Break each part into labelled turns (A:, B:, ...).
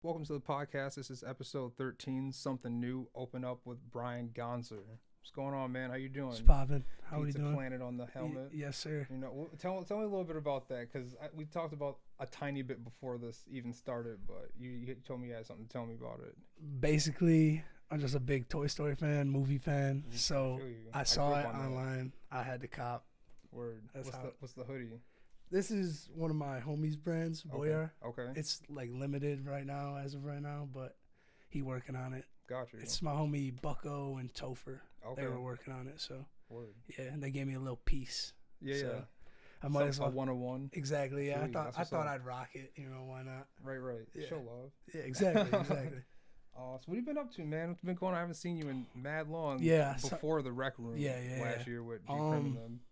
A: Welcome to the podcast. This is episode 13, Something New. Open up with Brian Gonsr. What's going on, man? How you doing?
B: It's popping. How are you
A: Pizza
B: doing?
A: Planet on the helmet.
B: Yes, sir.
A: You know, tell me a little bit about that, because we talked about a tiny bit before this even started, but you told me you had something to tell me about it.
B: Basically, I'm just a big Toy Story fan, movie fan. So I saw it online. I had to cop.
A: Word. What's the hoodie?
B: This is one of my homies' brands, Boyar.
A: Okay.
B: It's like limited right now, as of right now, but he working on it.
A: Got you.
B: It's my homie Bucko and Topher.
A: Okay.
B: They were working on it, so.
A: Word.
B: Yeah, and they gave me a little piece.
A: Yeah,
B: so
A: yeah.
B: I might as well.
A: 101.
B: Exactly. Yeah,
A: Sweet.
B: I thought I'd rock it. You know, why not?
A: Right.
B: Yeah.
A: Show love.
B: Yeah, exactly. So
A: what have you been up to, man? What's been going on? I haven't seen you in mad long.
B: Yeah.
A: Before the Rec Room. Last year with G Prim and them.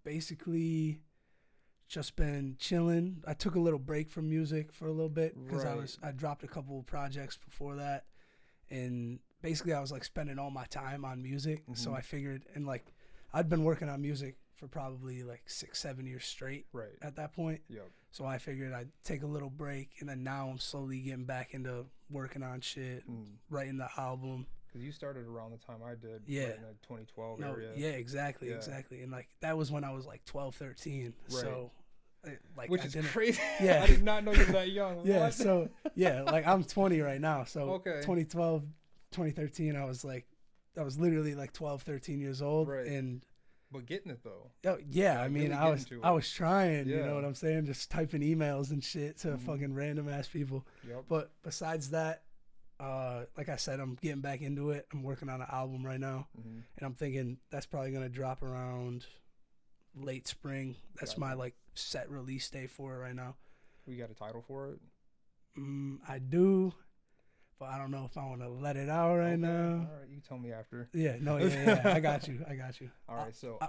B: Basically, just been chilling. I took a little break from music for a little bit because I dropped a couple of projects before that, and basically I was like spending all my time on music. Mm-hmm. So I figured, and like I'd been working on music for probably like 6-7 years straight.
A: Right.
B: At that point.
A: Yep.
B: So I figured I'd take a little break, and then now I'm slowly getting back into working on shit, writing the album.
A: Because you started around the time I did.
B: Yeah.
A: Right in the 2012 area.
B: Yeah, exactly. And like that was when I was like 12, 13. Right. So. Like,
A: which is crazy.
B: Yeah.
A: I did not know you were that young.
B: Yeah. What? So yeah, like I'm 20 right now. So
A: okay.
B: 2012, 2013, I was literally like 12, 13 years old.
A: Right.
B: And
A: but getting it though.
B: Oh, yeah. I mean, I was trying.
A: Yeah.
B: You know what I'm saying? Just typing emails and shit to fucking random ass people.
A: Yep.
B: But besides that, like I said, I'm getting back into it. I'm working on an album right now, and I'm thinking that's probably gonna drop around late spring. That's my like set release day for it right now.
A: We got a title for it?
B: I do, but I don't know if I want to let it out right now.
A: All right, you tell me after.
B: Yeah, no, yeah. I got you.
A: All right, so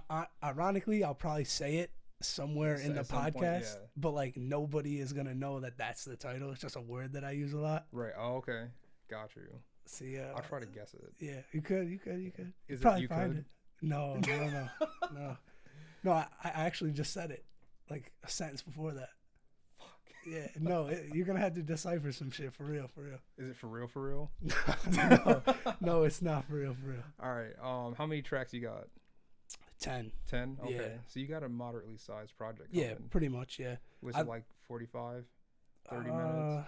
B: ironically, I'll probably say it somewhere in the podcast,
A: point,
B: but like nobody is gonna know that that's the title. It's just a word that I use a lot.
A: Right. Oh, okay. Got you.
B: See,
A: I'll try to guess it.
B: Yeah, you could.
A: Is
B: probably
A: it you
B: find
A: could?
B: it. No. No, I actually just said it, like a sentence before that.
A: Fuck.
B: Yeah, no, you're gonna have to decipher some shit for real.
A: Is it for real?
B: No, it's not for real.
A: All right. How many tracks you got?
B: 10.
A: 10? Okay.
B: Yeah.
A: So you got a moderately sized project.
B: Yeah, pretty much. Yeah.
A: Was it like 45, 30 minutes?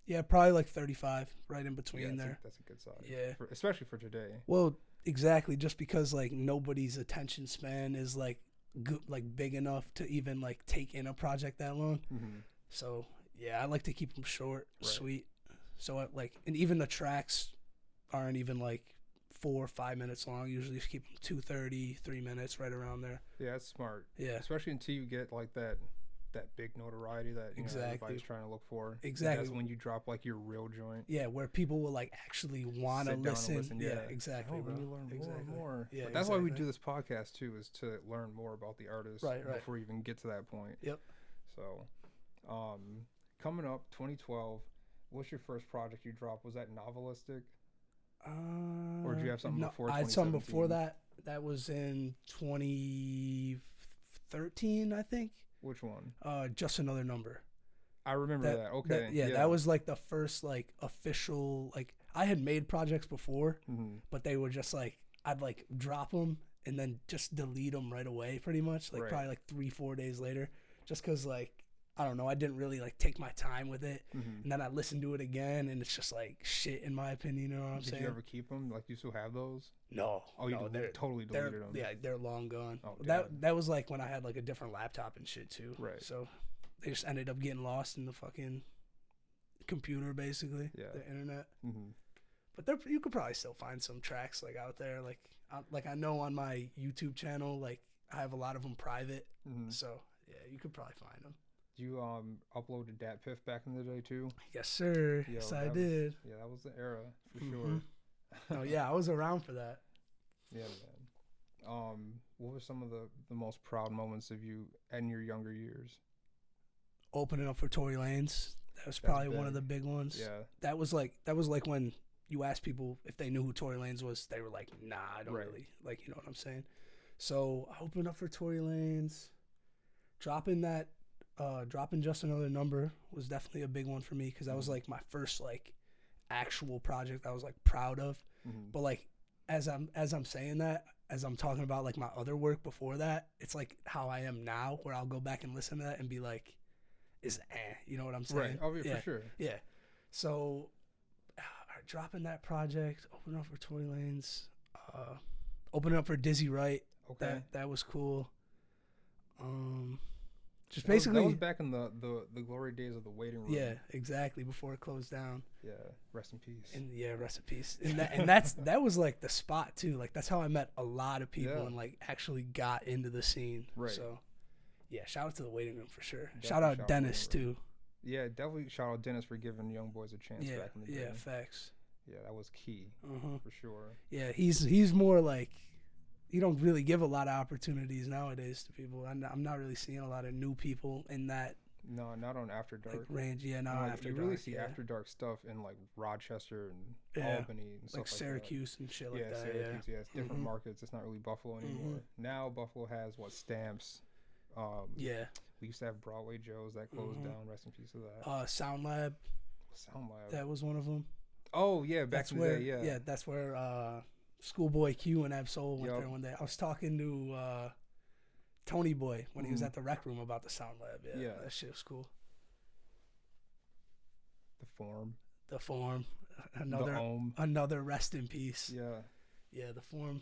B: Yeah, probably like 35, right in between there.
A: That's a good size.
B: Yeah.
A: Especially for today.
B: Well, exactly. Just because like nobody's attention span is like good, like big enough to even like take in a project that long. Mm-hmm. So yeah, I like to keep them short, sweet. So and even the tracks aren't even like 4 or 5 minutes long. Usually just keep them 2:30, 3 minutes, right around there.
A: Yeah, that's smart.
B: Yeah.
A: Especially until you get like that big notoriety that everybody's trying to look for.
B: Exactly.
A: That's when you drop like your real joint.
B: Yeah, where people will like actually want to listen. Yeah, exactly.
A: When you learn more and more.
B: Yeah,
A: but that's why we do this podcast too, is to learn more about the artist before we even get to that point.
B: Yep.
A: So, coming up 2012, what's your first project you dropped? Was that novelistic? Or did you have something before?
B: I had something before that. That was in 2013, I think.
A: Which one?
B: Just Another Number.
A: I remember that. Okay.
B: That was like the first like official, like I had made projects before, but they were just like I'd like drop them and then just delete them right away, pretty much. Like probably like 3-4 days later, just because like I don't know, I didn't really like take my time with it, and then I listened to it again, and it's just like shit in my opinion. You know what I'm saying?
A: Did you ever keep them? Like you still have those?
B: No.
A: Oh, you totally deleted them.
B: Yeah, they're long gone.
A: Oh,
B: that was like when I had like a different laptop and shit too.
A: Right.
B: So they just ended up getting lost in the fucking computer, basically.
A: Yeah.
B: The internet. But you could probably still find some tracks like out there. Like I know on my YouTube channel, like I have a lot of them private. So yeah, you could probably find them.
A: You upload to DatPiff back in the day too?
B: Yes, sir. Yes, I did.
A: Yeah, that was the era for sure.
B: Oh yeah, I was around for that.
A: Yeah, man. What were some of the most proud moments of you in your younger years?
B: Opening up for Tory Lanez. That was probably one of the big ones.
A: Yeah.
B: That was like when you asked people if they knew who Tory Lanez was, they were like, nah, I don't really. Like, you know what I'm saying? So I opened up for Tory Lanez, dropping that dropping Just Another Number was definitely a big one for me because that was like my first like actual project I was like proud of. But like as I'm saying that, as I'm talking about like my other work before that, it's like how I am now, where I'll go back and listen to that and be like, is you know what I'm saying?
A: Right. Oh yeah, for sure.
B: Yeah. So dropping that project, opening up for Tory Lanez, opening up for Dizzy Wright.
A: Okay.
B: That was cool. Just
A: that
B: basically
A: was back in the glory days of the waiting room.
B: Yeah, exactly, before it closed down.
A: Yeah, rest in peace.
B: And yeah, rest in peace. And that was like the spot too. Like that's how I met a lot of people and like actually got into the scene.
A: Right.
B: So yeah, shout out to the waiting room for sure.
A: Definitely
B: Shout out Dennis too.
A: Yeah, definitely shout out Dennis for giving young boys a chance back in the day.
B: Yeah, facts.
A: Yeah, that was key for sure.
B: Yeah, he's more like, you don't really give a lot of opportunities nowadays to people. I'm not really seeing a lot of new people in that.
A: No, not on After Dark.
B: Like range, yeah, not on After
A: Dark. You really see
B: yeah.
A: After Dark stuff in like Rochester and Albany and stuff like
B: Syracuse and shit like that.
A: Syracuse, yeah. It's different markets. It's not really Buffalo anymore. Now Buffalo has Stamps.
B: Yeah.
A: We used to have Broadway Joe's that closed down. Rest in peace of that.
B: Sound Lab. That was one of them.
A: Oh yeah, back in the day, yeah.
B: Yeah, that's where Schoolboy Q and Absol went there one day. I was talking to Tony Boy when he was at the rec room about the Sound Lab. Yeah, that shit was cool.
A: The Form.
B: Another rest in peace.
A: Yeah,
B: the Form.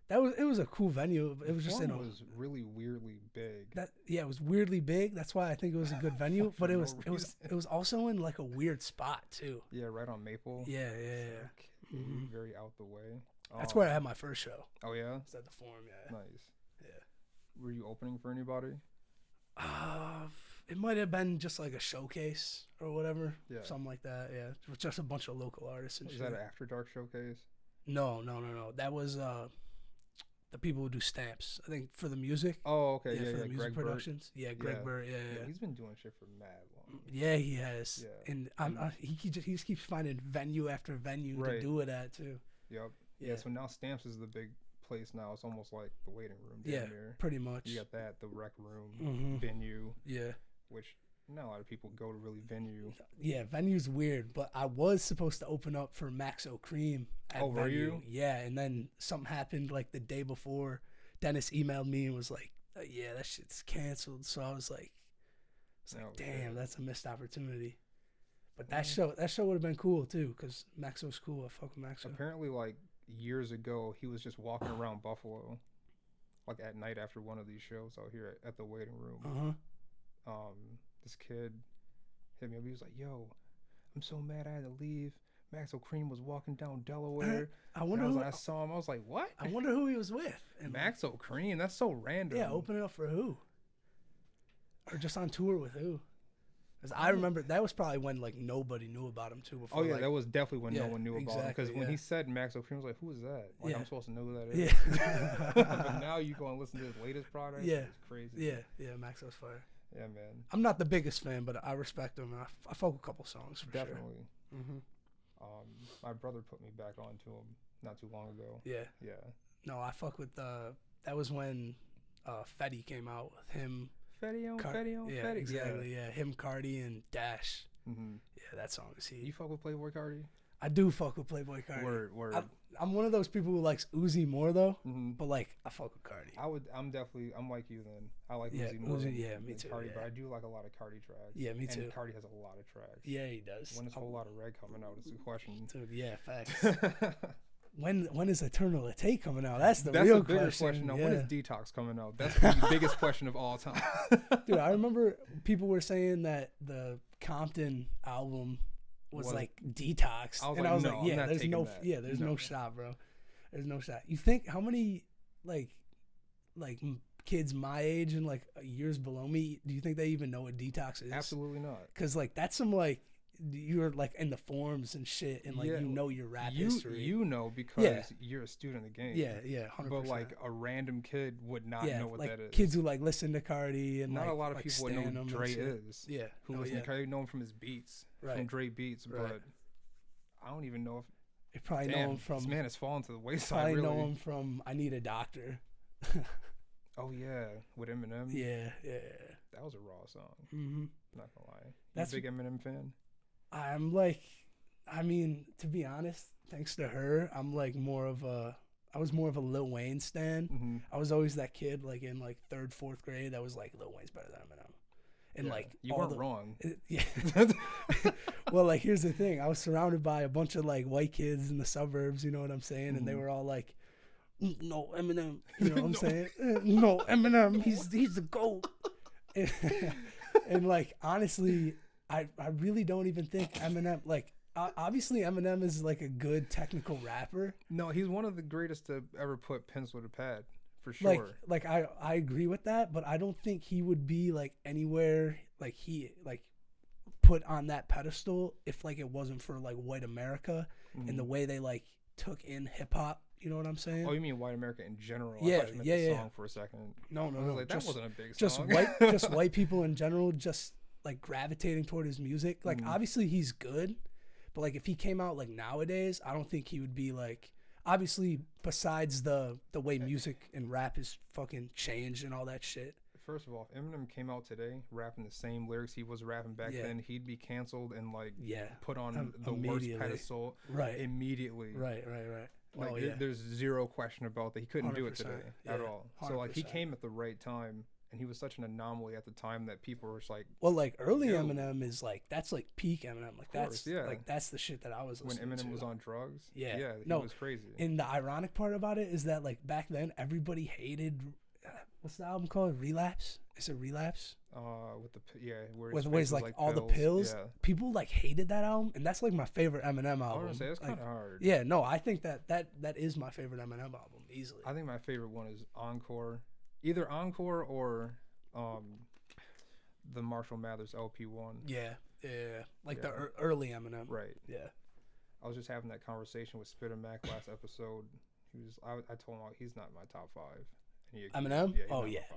B: It was a cool venue. It was just
A: was really weirdly big.
B: It was weirdly big. That's why I think it was a good venue. But it was also in like a weird spot too.
A: Yeah, right on Maple.
B: Yeah.
A: Very out the way.
B: That's where I had my first show.
A: Oh yeah,
B: it's at the Forum. Yeah.
A: Nice.
B: Yeah.
A: Were you opening for anybody?
B: It might have been just like a showcase or whatever.
A: Yeah.
B: Something like that. Yeah, with just a bunch of local artists and shit.
A: Was that an After Dark showcase?
B: No. That was the people who do stamps, I think, for the music.
A: Oh, okay,
B: yeah. For the music
A: Greg
B: productions.
A: Burt.
B: Yeah, Greg Burt. Yeah.
A: He's been doing shit for mad long.
B: Yeah, he has.
A: Yeah.
B: And he just keeps finding venue after venue to do it at too.
A: Yep. Yeah. So now Stamps is the big place now. It's almost like the waiting room.
B: Pretty much.
A: You got that, the rec room, venue.
B: Yeah.
A: Which not a lot of people go to really venue.
B: Yeah, venue's weird, but I was supposed to open up for Maxo Cream at venue.
A: Were you?
B: Yeah, and then something happened like the day before. Dennis emailed me and was like, yeah, that shit's canceled. So I was like, damn, that's a missed opportunity. But that show would have been cool too, because Maxo's cool. I fuck with Maxo.
A: Apparently, like years ago, he was just walking around Buffalo, like at night after one of these shows out here at the waiting room. This kid hit me up. He was like, yo, I'm so mad I had to leave. Maxo Cream was walking down Delaware. I saw him. I was like, what?
B: I wonder who he was with. And
A: Maxo Cream? That's so random.
B: Yeah, opening up for who? Or just on tour with who? Because I remember that was probably when like nobody knew about him too. Before,
A: that was definitely when no one knew about him. Because when he said Maxo Cream, I was like, who is that? Like I'm supposed to know who that is.
B: Yeah.
A: But now you go and listen to his latest product.
B: Yeah.
A: It's crazy.
B: Yeah, Maxo's fire.
A: Yeah, man.
B: I'm not the biggest fan, but I respect him. And I fuck a couple songs for
A: Definitely.
B: Sure.
A: My brother put me back on to him not too long ago.
B: Yeah. No, I fuck with that was when Fetty came out with him.
A: Fetty on Fetty.
B: Exactly. Yeah, him, Cardi, and Dash. Yeah, that song is heat.
A: You fuck with Playboy Cardi?
B: I do fuck with Playboy Cardi.
A: Word.
B: I'm one of those people who likes Uzi more though, but like I fuck with Cardi.
A: I'm like you then. I like Uzi more.
B: Me too.
A: Cardi, but I do like a lot of Cardi tracks.
B: Yeah, me too.
A: And Cardi has a lot of tracks.
B: Yeah, he does.
A: When is a whole lot of Red coming out is the question.
B: Dude, yeah, facts. When is Eternal Take coming out? That's the real question.
A: Now, when is Detox coming out? That's the biggest question of all time.
B: Dude, I remember people were saying that the Compton album was like Detox,
A: I was like,
B: there's no shot, bro. There's no shot. You think how many like kids my age and like years below me, do you think they even know what Detox is?
A: Absolutely not.
B: Because like that's some like you're like in the forums and shit, and like you know your rap history.
A: You know because you're a student of the game.
B: Yeah, 100%.
A: But like a random kid would not know what
B: like
A: that is.
B: Kids who like listen to Cardi and
A: not
B: like,
A: a lot of people would know who Dre is.
B: Yeah,
A: who listen to Cardi know him from his beats, from Dre beats, but I don't even know if
B: you probably know him from.
A: This man has fallen to the wayside.
B: Probably
A: really.
B: know him from I Need a Doctor.
A: Oh yeah, with Eminem.
B: Yeah.
A: That was a raw song.
B: Mm-hmm.
A: Not gonna lie.
B: That's
A: You a big Eminem fan?
B: I'm like, I mean, to be honest, thanks to her, I'm like I was more of a Lil Wayne stan.
A: Mm-hmm.
B: I was always that kid, like in like 3rd, 4th grade, that was like Lil Wayne's better than Eminem. And like
A: you weren't wrong.
B: Yeah. Well, like here's the thing: I was surrounded by a bunch of like white kids in the suburbs. You know what I'm saying? And they were all like, "No, Eminem." You know what I'm saying? No, Eminem. He's the GOAT. And like honestly, I really don't even think Eminem like. Obviously, Eminem is like a good technical rapper.
A: No, he's one of the greatest to ever put pencil to pad, for sure.
B: Like I agree with that, but I don't think he would be like anywhere like he like put on that pedestal if like it wasn't for like white America and the way they like took in hip hop. You know what I'm saying?
A: Oh, you mean white America in general?
B: Yeah,
A: I thought you meant the song for a second.
B: No.
A: Like, that wasn't a big
B: song. Just white people in general, just like gravitating toward his music. Like obviously he's good. But like if he came out like nowadays, I don't think he would be like obviously besides the way music and rap is fucking changed and all that shit.
A: First of all, if Eminem came out today rapping the same lyrics he was rapping back then, he'd be canceled and like put on the worst pedestal immediately.
B: Right.
A: Like there's zero question about that. He couldn't do it today at all. 100%. So like he came at the right time. And he was such an anomaly at the time that people were just like,
B: well, like early Eminem is like that's like peak Eminem. Like that's the shit that I was listening
A: when Eminem
B: to.
A: was on drugs.
B: He
A: was crazy.
B: And the ironic part about it is that like back then everybody hated what's the album called? Relapse? Is it Relapse?
A: Where
B: it's like all pills. The pills. Yeah. People like hated that album, and that's like my favorite Eminem album. I
A: want to say it's kind of hard.
B: Yeah, no, I think that is my favorite Eminem album easily.
A: I think my favorite one is Encore. Either Encore or the Marshall Mathers LP1.
B: Yeah. Like the early Eminem.
A: Right.
B: Yeah.
A: I was just having that conversation with Spitter Mac last episode. I told him he's not in my top 5. And
B: Eminem?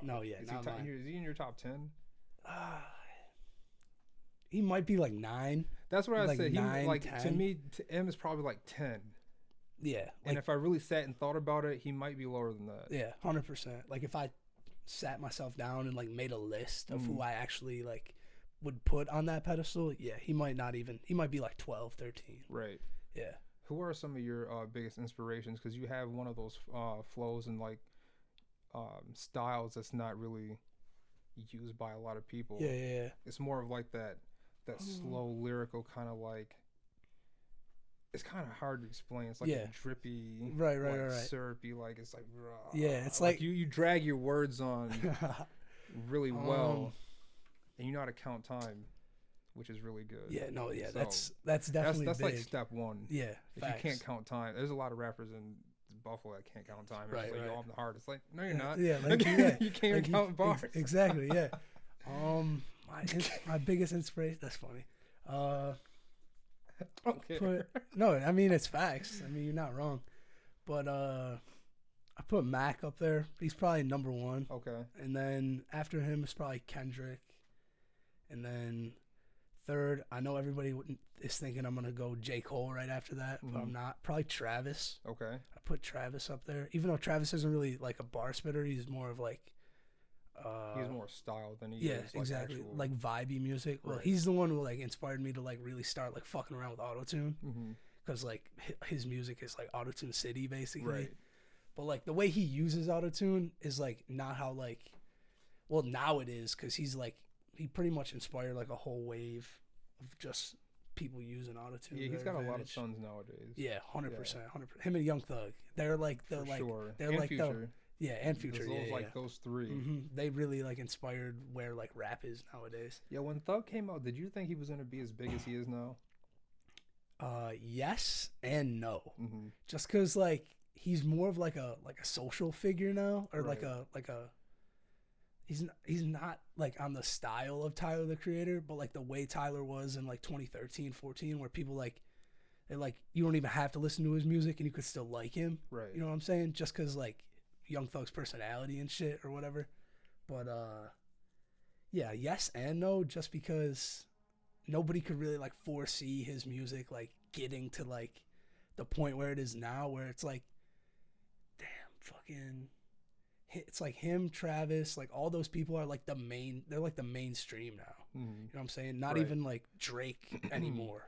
B: No, yeah.
A: Is he in your top 10?
B: He might be like 9.
A: That's what I said.
B: 9,
A: he like
B: 10.
A: To me, M is probably like 10.
B: Yeah.
A: And if I really sat and thought about it, he might be lower than that.
B: Yeah, 100%. Like if I sat myself down and like made a list of who I actually like would put on that pedestal, he might be like 12, 13.
A: Right.
B: Yeah.
A: Who are some of your biggest inspirations? Because you have one of those flows and like styles that's not really used by a lot of people.
B: Yeah.
A: It's more of like that slow lyrical kind of like. It's kind of hard to explain. It's like a drippy,
B: right,
A: syrupy. Like it's like,
B: it's like
A: you drag your words on really well, and you know how to count time, which is really good.
B: Yeah, no, yeah,
A: so
B: that's definitely
A: that's
B: big.
A: like step one.
B: Yeah,
A: if you can't count time, there's a lot of rappers in Buffalo that can't count time.
B: Right,
A: like, I'm the hard. It's like, no, you're not.
B: Yeah,
A: you can't even count bars.
B: Exactly. Yeah. My biggest inspiration. That's funny. No, I mean it's facts. I mean you're not wrong, but I put Mac up there. He's probably number 1.
A: Okay.
B: And then after him it's probably Kendrick, and then 3rd. I know everybody is thinking I'm gonna go J. Cole right after that, but I'm not. Probably Travis.
A: Okay.
B: I put Travis up there, even though Travis isn't really like a bar spitter. He's more of like.
A: He's more style than he is.
B: Yeah, exactly.
A: Actual...
B: Like vibey music. Well,
A: right.
B: He's the one who like inspired me to like really start like fucking around with autotune. Because like his music is like autotune city basically.
A: Right.
B: But like the way he uses autotune is like not how like, well now it is because he's like he pretty much inspired like a whole wave of just people using autotune.
A: Yeah, he's got a lot of sons nowadays.
B: Yeah, 100%, 100%. Him and Young Thug, they're like the like
A: sure.
B: they're
A: and
B: like
A: Future.
B: And Future.
A: Those 3.
B: They really like inspired where like rap is nowadays.
A: Yeah, when Thug came out, did you think he was gonna be as big as he is now?
B: Yes and no. Just because like he's more of like a social figure now, or right. like a. He's not like on the style of Tyler the Creator, but like the way Tyler was in like 2013, 14, where people like. They're like you don't even have to listen to his music and you could still like him.
A: Right.
B: You know what I'm saying? Just because like. Young Thug's personality and shit or whatever, but yes and no, just because nobody could really like foresee his music like getting to like the point where it is now, where it's like, damn, fucking it's like him, Travis, like all those people are like they're like the mainstream now. You know what I'm saying? Not even like Drake anymore.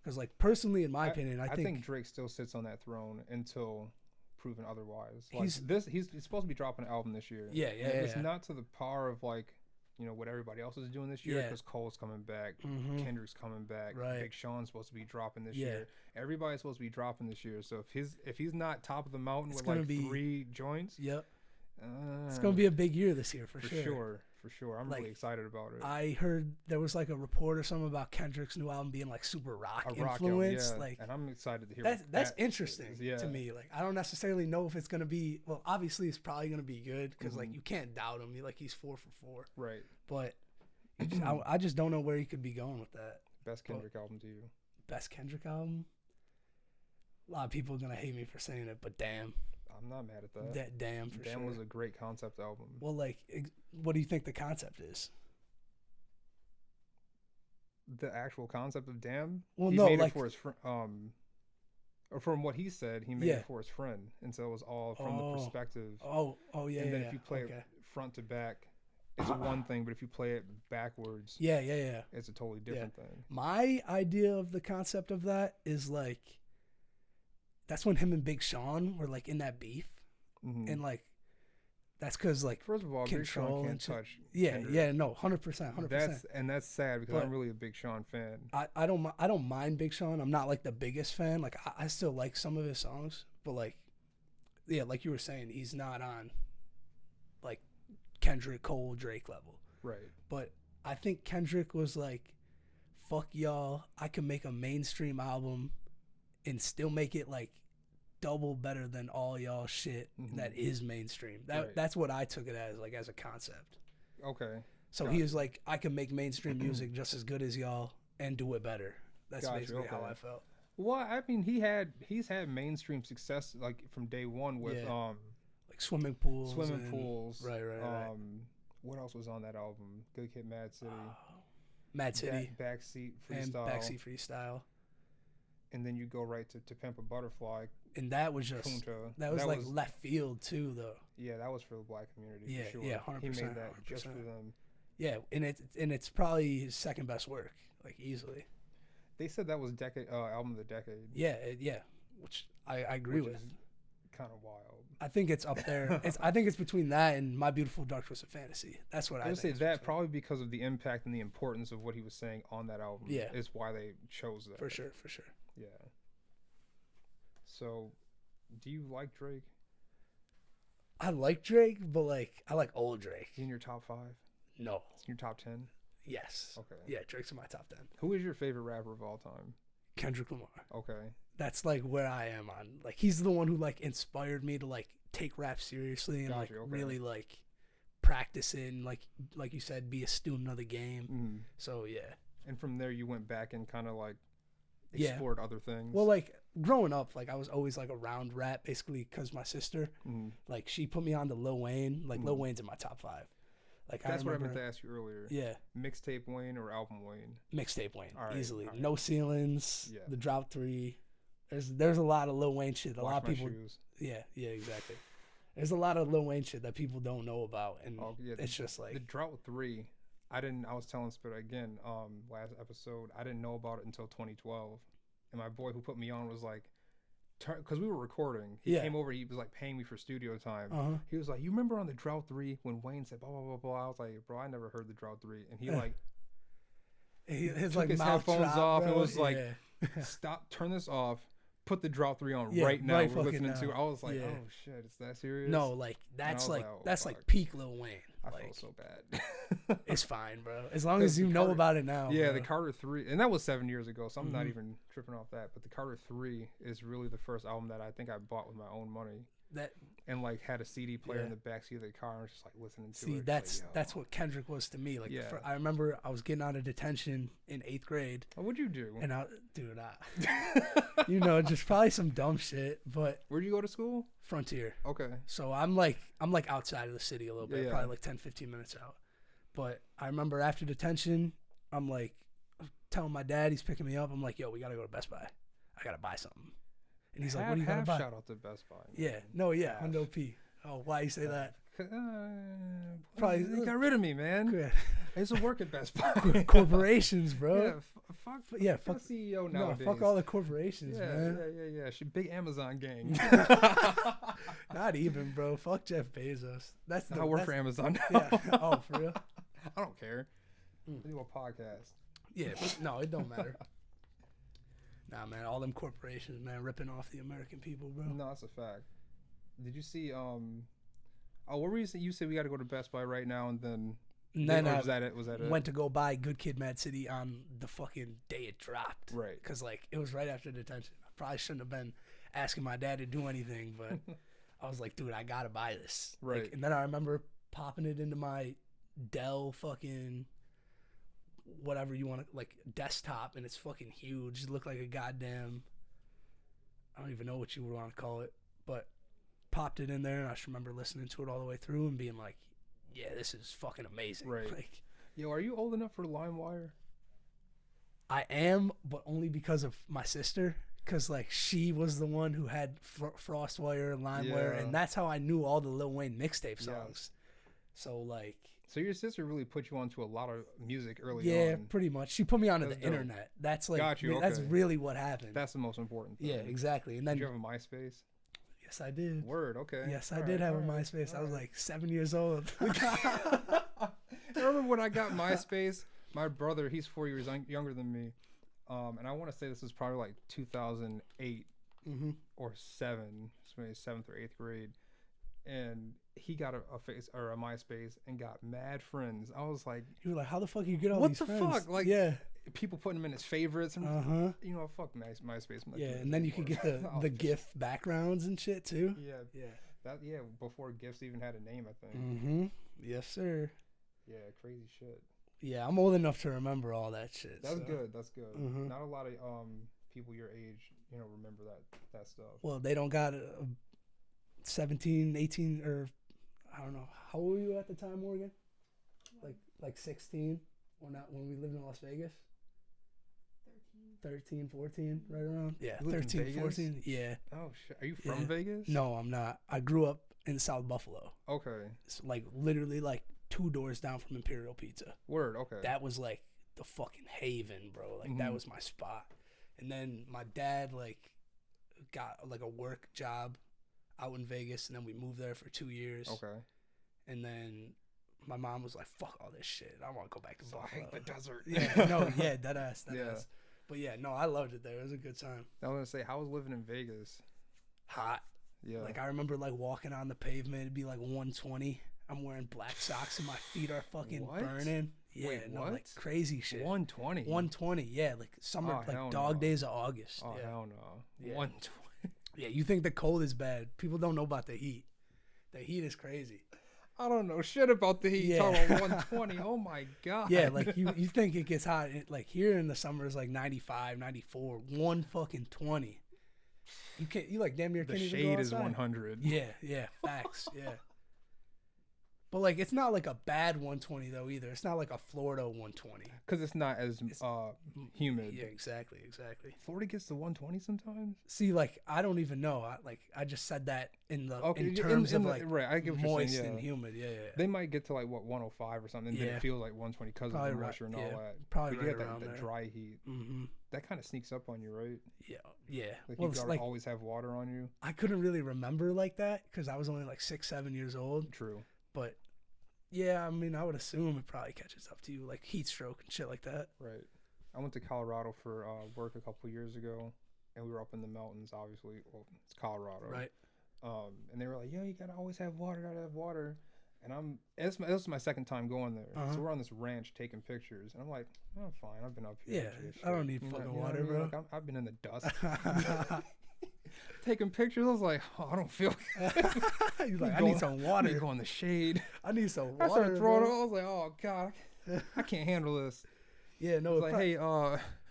B: Because like personally, in my opinion, I think
A: Drake still sits on that throne until proven otherwise. Like he's supposed to be dropping an album this year.
B: Yeah.
A: It's not to the power of like, you know, what everybody else is doing this year, because Cole's coming back, Kendrick's coming back, Big Sean's supposed to be dropping this year. Everybody's supposed to be dropping this year. So if he's not top of the mountain with like 3 joints,
B: it's gonna be a big year this year for
A: sure. I'm really excited about it.
B: I heard there was like a report or something about Kendrick's new album being like super rock influenced. Like,
A: and I'm excited to hear
B: that's interesting to me. Like, I don't necessarily know if it's gonna be. Well, obviously it's probably gonna be good because like you can't doubt him. He's 4 for 4.
A: Right.
B: But I just don't know where he could be going with that.
A: Best Kendrick album to you?
B: Best Kendrick album? A lot of people are gonna hate me for saying it, but damn.
A: I'm not mad at that.
B: Damn, for sure.
A: Damn was a great concept album.
B: Well, like, what do you think the concept is?
A: The actual concept of Damn?
B: Well,
A: he
B: no,
A: made
B: like,
A: it for his friend. Or from what he said, he made it for his friend, and so it was all from the perspective.
B: And
A: then if you play it front to back, it's one thing, but if you play it backwards, it's a totally different thing.
B: My idea of the concept of that is like, that's when him and Big Sean were like in that beef, and like that's because like
A: first of all, Big Sean can't touch.
B: No, 100%.
A: That's sad because I'm really a Big Sean fan.
B: I don't mind Big Sean. I'm not like the biggest fan. Like I still like some of his songs, but like like you were saying, he's not on like Kendrick, Cole, Drake level.
A: Right.
B: But I think Kendrick was like, fuck y'all, I can make a mainstream album and still make it like double better than all y'all shit that is mainstream. That's what I took it as, like, as a concept.
A: Okay.
B: So he was like, I can make mainstream music just as good as y'all and do it better. That's basically how I felt.
A: Well, I mean, he's had mainstream success like from day one with
B: like swimming pools. Right.
A: What else was on that album? Good Kid, Mad City.
B: Mad City.
A: Backseat
B: Freestyle.
A: And then you go right to Pimp a Butterfly.
B: And that was just
A: Punta.
B: That was like left field too, though.
A: Yeah, that was for the black community.
B: Yeah,
A: for sure.
B: Yeah, 100%.
A: He made that 100%. Just for them.
B: Yeah, and it's probably his second best work, like easily.
A: They said that was album of the decade.
B: Yeah, which I agree with.
A: Kind of wild.
B: I think it's up there. I think it's between that and My Beautiful Dark Twisted Fantasy. That's what I would
A: say. That probably because of the impact and the importance of what he was saying on that album.
B: Yeah,
A: is why they chose that.
B: For sure.
A: Yeah. So, do you like Drake?
B: I like Drake, but like I like old Drake.
A: Is he in your top 5?
B: No.
A: Is he in your top 10?
B: Yes.
A: Okay.
B: Yeah, Drake's in my top 10.
A: Who is your favorite rapper of all time?
B: Kendrick Lamar.
A: Okay.
B: That's like where I am on. Like, he's the one who like inspired me to like take rap seriously and really like practice it and like you said, be a student of the game. So yeah.
A: And from there you went back and kind of like explored other things.
B: Well, like growing up, like I was always like around rap basically because my sister, like she put me on to Lil Wayne. Like Lil Wayne's in my top 5. Like
A: that's what I meant to ask you earlier.
B: Yeah.
A: Mixtape Wayne or album Wayne?
B: Mixtape Wayne, easily. Right. No Ceilings. Yeah. The Drought 3. There's a lot of Lil Wayne shit. A lot of people.
A: Shoes.
B: Yeah, exactly. There's a lot of Lil Wayne shit that people don't know about, and it's just like
A: the Drought 3. I was telling Spit again last episode. I didn't know about it until 2012, and my boy who put me on was like, because we were recording. He came over. He was like paying me for studio time. He was like, "You remember on the Drought 3 when Wayne said blah blah blah blah?" I was like, "Bro, I never heard the Drought 3," and he like
B: his
A: took
B: like
A: his headphones off and was like, "Stop, turn this off." Put the Drought 3 on right now. We're listening to. I was like, oh shit, is that serious?
B: No, like that's like that's like peak Lil Wayne.
A: I felt so bad.
B: It's fine, bro. As long as you know about it now.
A: Yeah,
B: bro.
A: The Carter 3, and that was 7 years ago, so I'm not even tripping off that. But the Carter 3 is really the first album that I think I bought with my own money. And like had a CD player in the backseat of the car and was just like listening to it.
B: See, that's what Kendrick was to me. Like, I remember I was getting out of detention in 8th grade.
A: Oh, what'd you do?
B: And just probably some dumb shit. But
A: where'd you go to school?
B: Frontier.
A: Okay.
B: So I'm like outside of the city a little bit, probably like 10-15 minutes out. But I remember after detention, I'm like telling my dad, he's picking me up. I'm like, yo, we gotta go to Best Buy. I gotta buy something. And he's like, what are you gonna buy?
A: Shout out to Best Buy.
B: Yeah. No, yeah. Hundo P. Oh, why you say that?
A: Probably they got rid of me, man.
B: Yeah.
A: I used to work at Best Buy.
B: Corporations, bro.
A: Fuck CEO nowadays.
B: No, fuck all the corporations, man.
A: Yeah. She big Amazon gang.
B: Not even, bro. Fuck Jeff Bezos.
A: I work for Amazon now.
B: Yeah. Oh, for real?
A: I don't care. I do a podcast.
B: Yeah, but no, it don't matter. Nah, man, all them corporations, man, ripping off the American people, bro.
A: No, that's a fact. Did you see? What were you saying? You said we got to go to Best Buy right now, and then. Was that it?
B: Went to go buy Good Kid, Mad City on the fucking day it dropped.
A: Right.
B: Because like it was right after detention. I probably shouldn't have been asking my dad to do anything, but I was like, dude, I gotta buy this.
A: Right.
B: Like, and then I remember popping it into my Dell fucking whatever you want to like desktop, and it's fucking huge. It looked like a goddamn. I don't even know what you would want to call it, but popped it in there, and I just remember listening to it all the way through and being like, yeah, this is fucking amazing.
A: Right.
B: Like,
A: yo, are you old enough for LimeWire?
B: I am, but only because of my sister. Because, like, she was the one who had Frostwire and LimeWire, and that's how I knew all the Lil Wayne mixtape songs. So, like...
A: So your sister really put you onto a lot of music early on.
B: Yeah, pretty much. She put me onto the
A: dope.
B: internet. That's, like...
A: Got you,
B: That's really what happened.
A: That's the most important thing.
B: Yeah, exactly. And then...
A: Did you have a MySpace?
B: Yes, I did.
A: Word, okay.
B: Yes, I did have a MySpace. I was, like, 7 years old.
A: I remember when I got MySpace, my brother, he's 4 years younger than me. And I want to say this was probably like 2008 or 7, so maybe 7th or 8th grade. And he got a face or a MySpace and got mad friends. I was like,
B: you were like, how the fuck you get all
A: what
B: these
A: the
B: friends?
A: fuck? Like,
B: yeah.
A: People putting him in his favorites. And, you know, fuck MySpace.
B: Yeah, and then you could get the GIF backgrounds and shit too.
A: Yeah. Before GIFs even had a name, I think.
B: Yes, sir.
A: Yeah, crazy shit.
B: Yeah, I'm old enough to remember all that shit.
A: That's good. That's good. Not a lot of people your age, you know, remember that stuff.
B: Well, they don't got 17, 18, or I don't know. How old were you at the time, Morgan? Like 16 or not when we lived in Las Vegas? 13, 14, right around. Yeah, 13, 14. Yeah.
A: Oh shit. Are you from Vegas?
B: No, I'm not. I grew up in South Buffalo.
A: Okay.
B: It's like literally like 2 doors down from Imperial Pizza.
A: Word, okay.
B: That was like the fucking haven, bro. Like that was my spot. And then my dad like got like a work job out in Vegas, and then we moved there for 2 years.
A: Okay.
B: And then my mom was like, "Fuck all this shit. I want to go back to Buffalo."
A: I hate the desert.
B: Yeah, no, yeah, dead ass. But yeah, no, I loved it there. It was a good time.
A: I was gonna say, how was living in Vegas?
B: Hot.
A: Yeah.
B: Like I remember like walking on the pavement, it'd be like 120. I'm wearing black socks and my feet are fucking burning. Yeah,
A: wait,
B: no,
A: what?
B: like crazy shit.
A: 120.
B: 120, yeah, like summer, like dog days of August.
A: Oh
B: yeah.
A: hell no.
B: Yeah.
A: 120.
B: Yeah, you think the cold is bad? People don't know about the heat. The heat is crazy.
A: I don't know shit about the heat. Talking about 120. Oh my god.
B: Yeah, like you think it gets hot. Like here in the summer is like 95, 94, 120. You like damn near can't even go outside.
A: The shade is 100.
B: Yeah, facts. Yeah. But like it's not like a bad 120 though either. It's not like a Florida 120.
A: Because it's not as humid.
B: Yeah, exactly.
A: Florida gets to 120 sometimes.
B: See, like I don't even know. I just said that in terms of like
A: right. I get what
B: moist
A: you're saying,
B: and humid. Yeah.
A: They might get to like what 105 or something. Then it feels like 120 because of the moisture and all that.
B: Probably
A: but
B: right
A: you get
B: around
A: that dry heat. That kind of sneaks up on you, right?
B: Yeah.
A: Like you gotta always have water on you.
B: I couldn't really remember like that because I was only like 6, 7 years old.
A: True.
B: But yeah, I mean, I would assume it probably catches up to you, like heat stroke and shit like that.
A: Right. I went to Colorado for work a couple years ago, and we were up in the mountains, obviously. Well, it's Colorado.
B: Right.
A: And they were like, yo, you gotta always have water. And this is my second time going there. So we're on this ranch taking pictures. And I'm like, oh, fine, I've been up here.
B: Yeah, I don't need fucking water, bro.
A: Like, I've been in the dust. Taking pictures, I was like, oh, I don't feel
B: You're like, I need some water.
A: I need to go in the shade.
B: I need some water.
A: I started throwing it. I was like, oh, God, I can't handle this.
B: Yeah, no.
A: It's like, hey,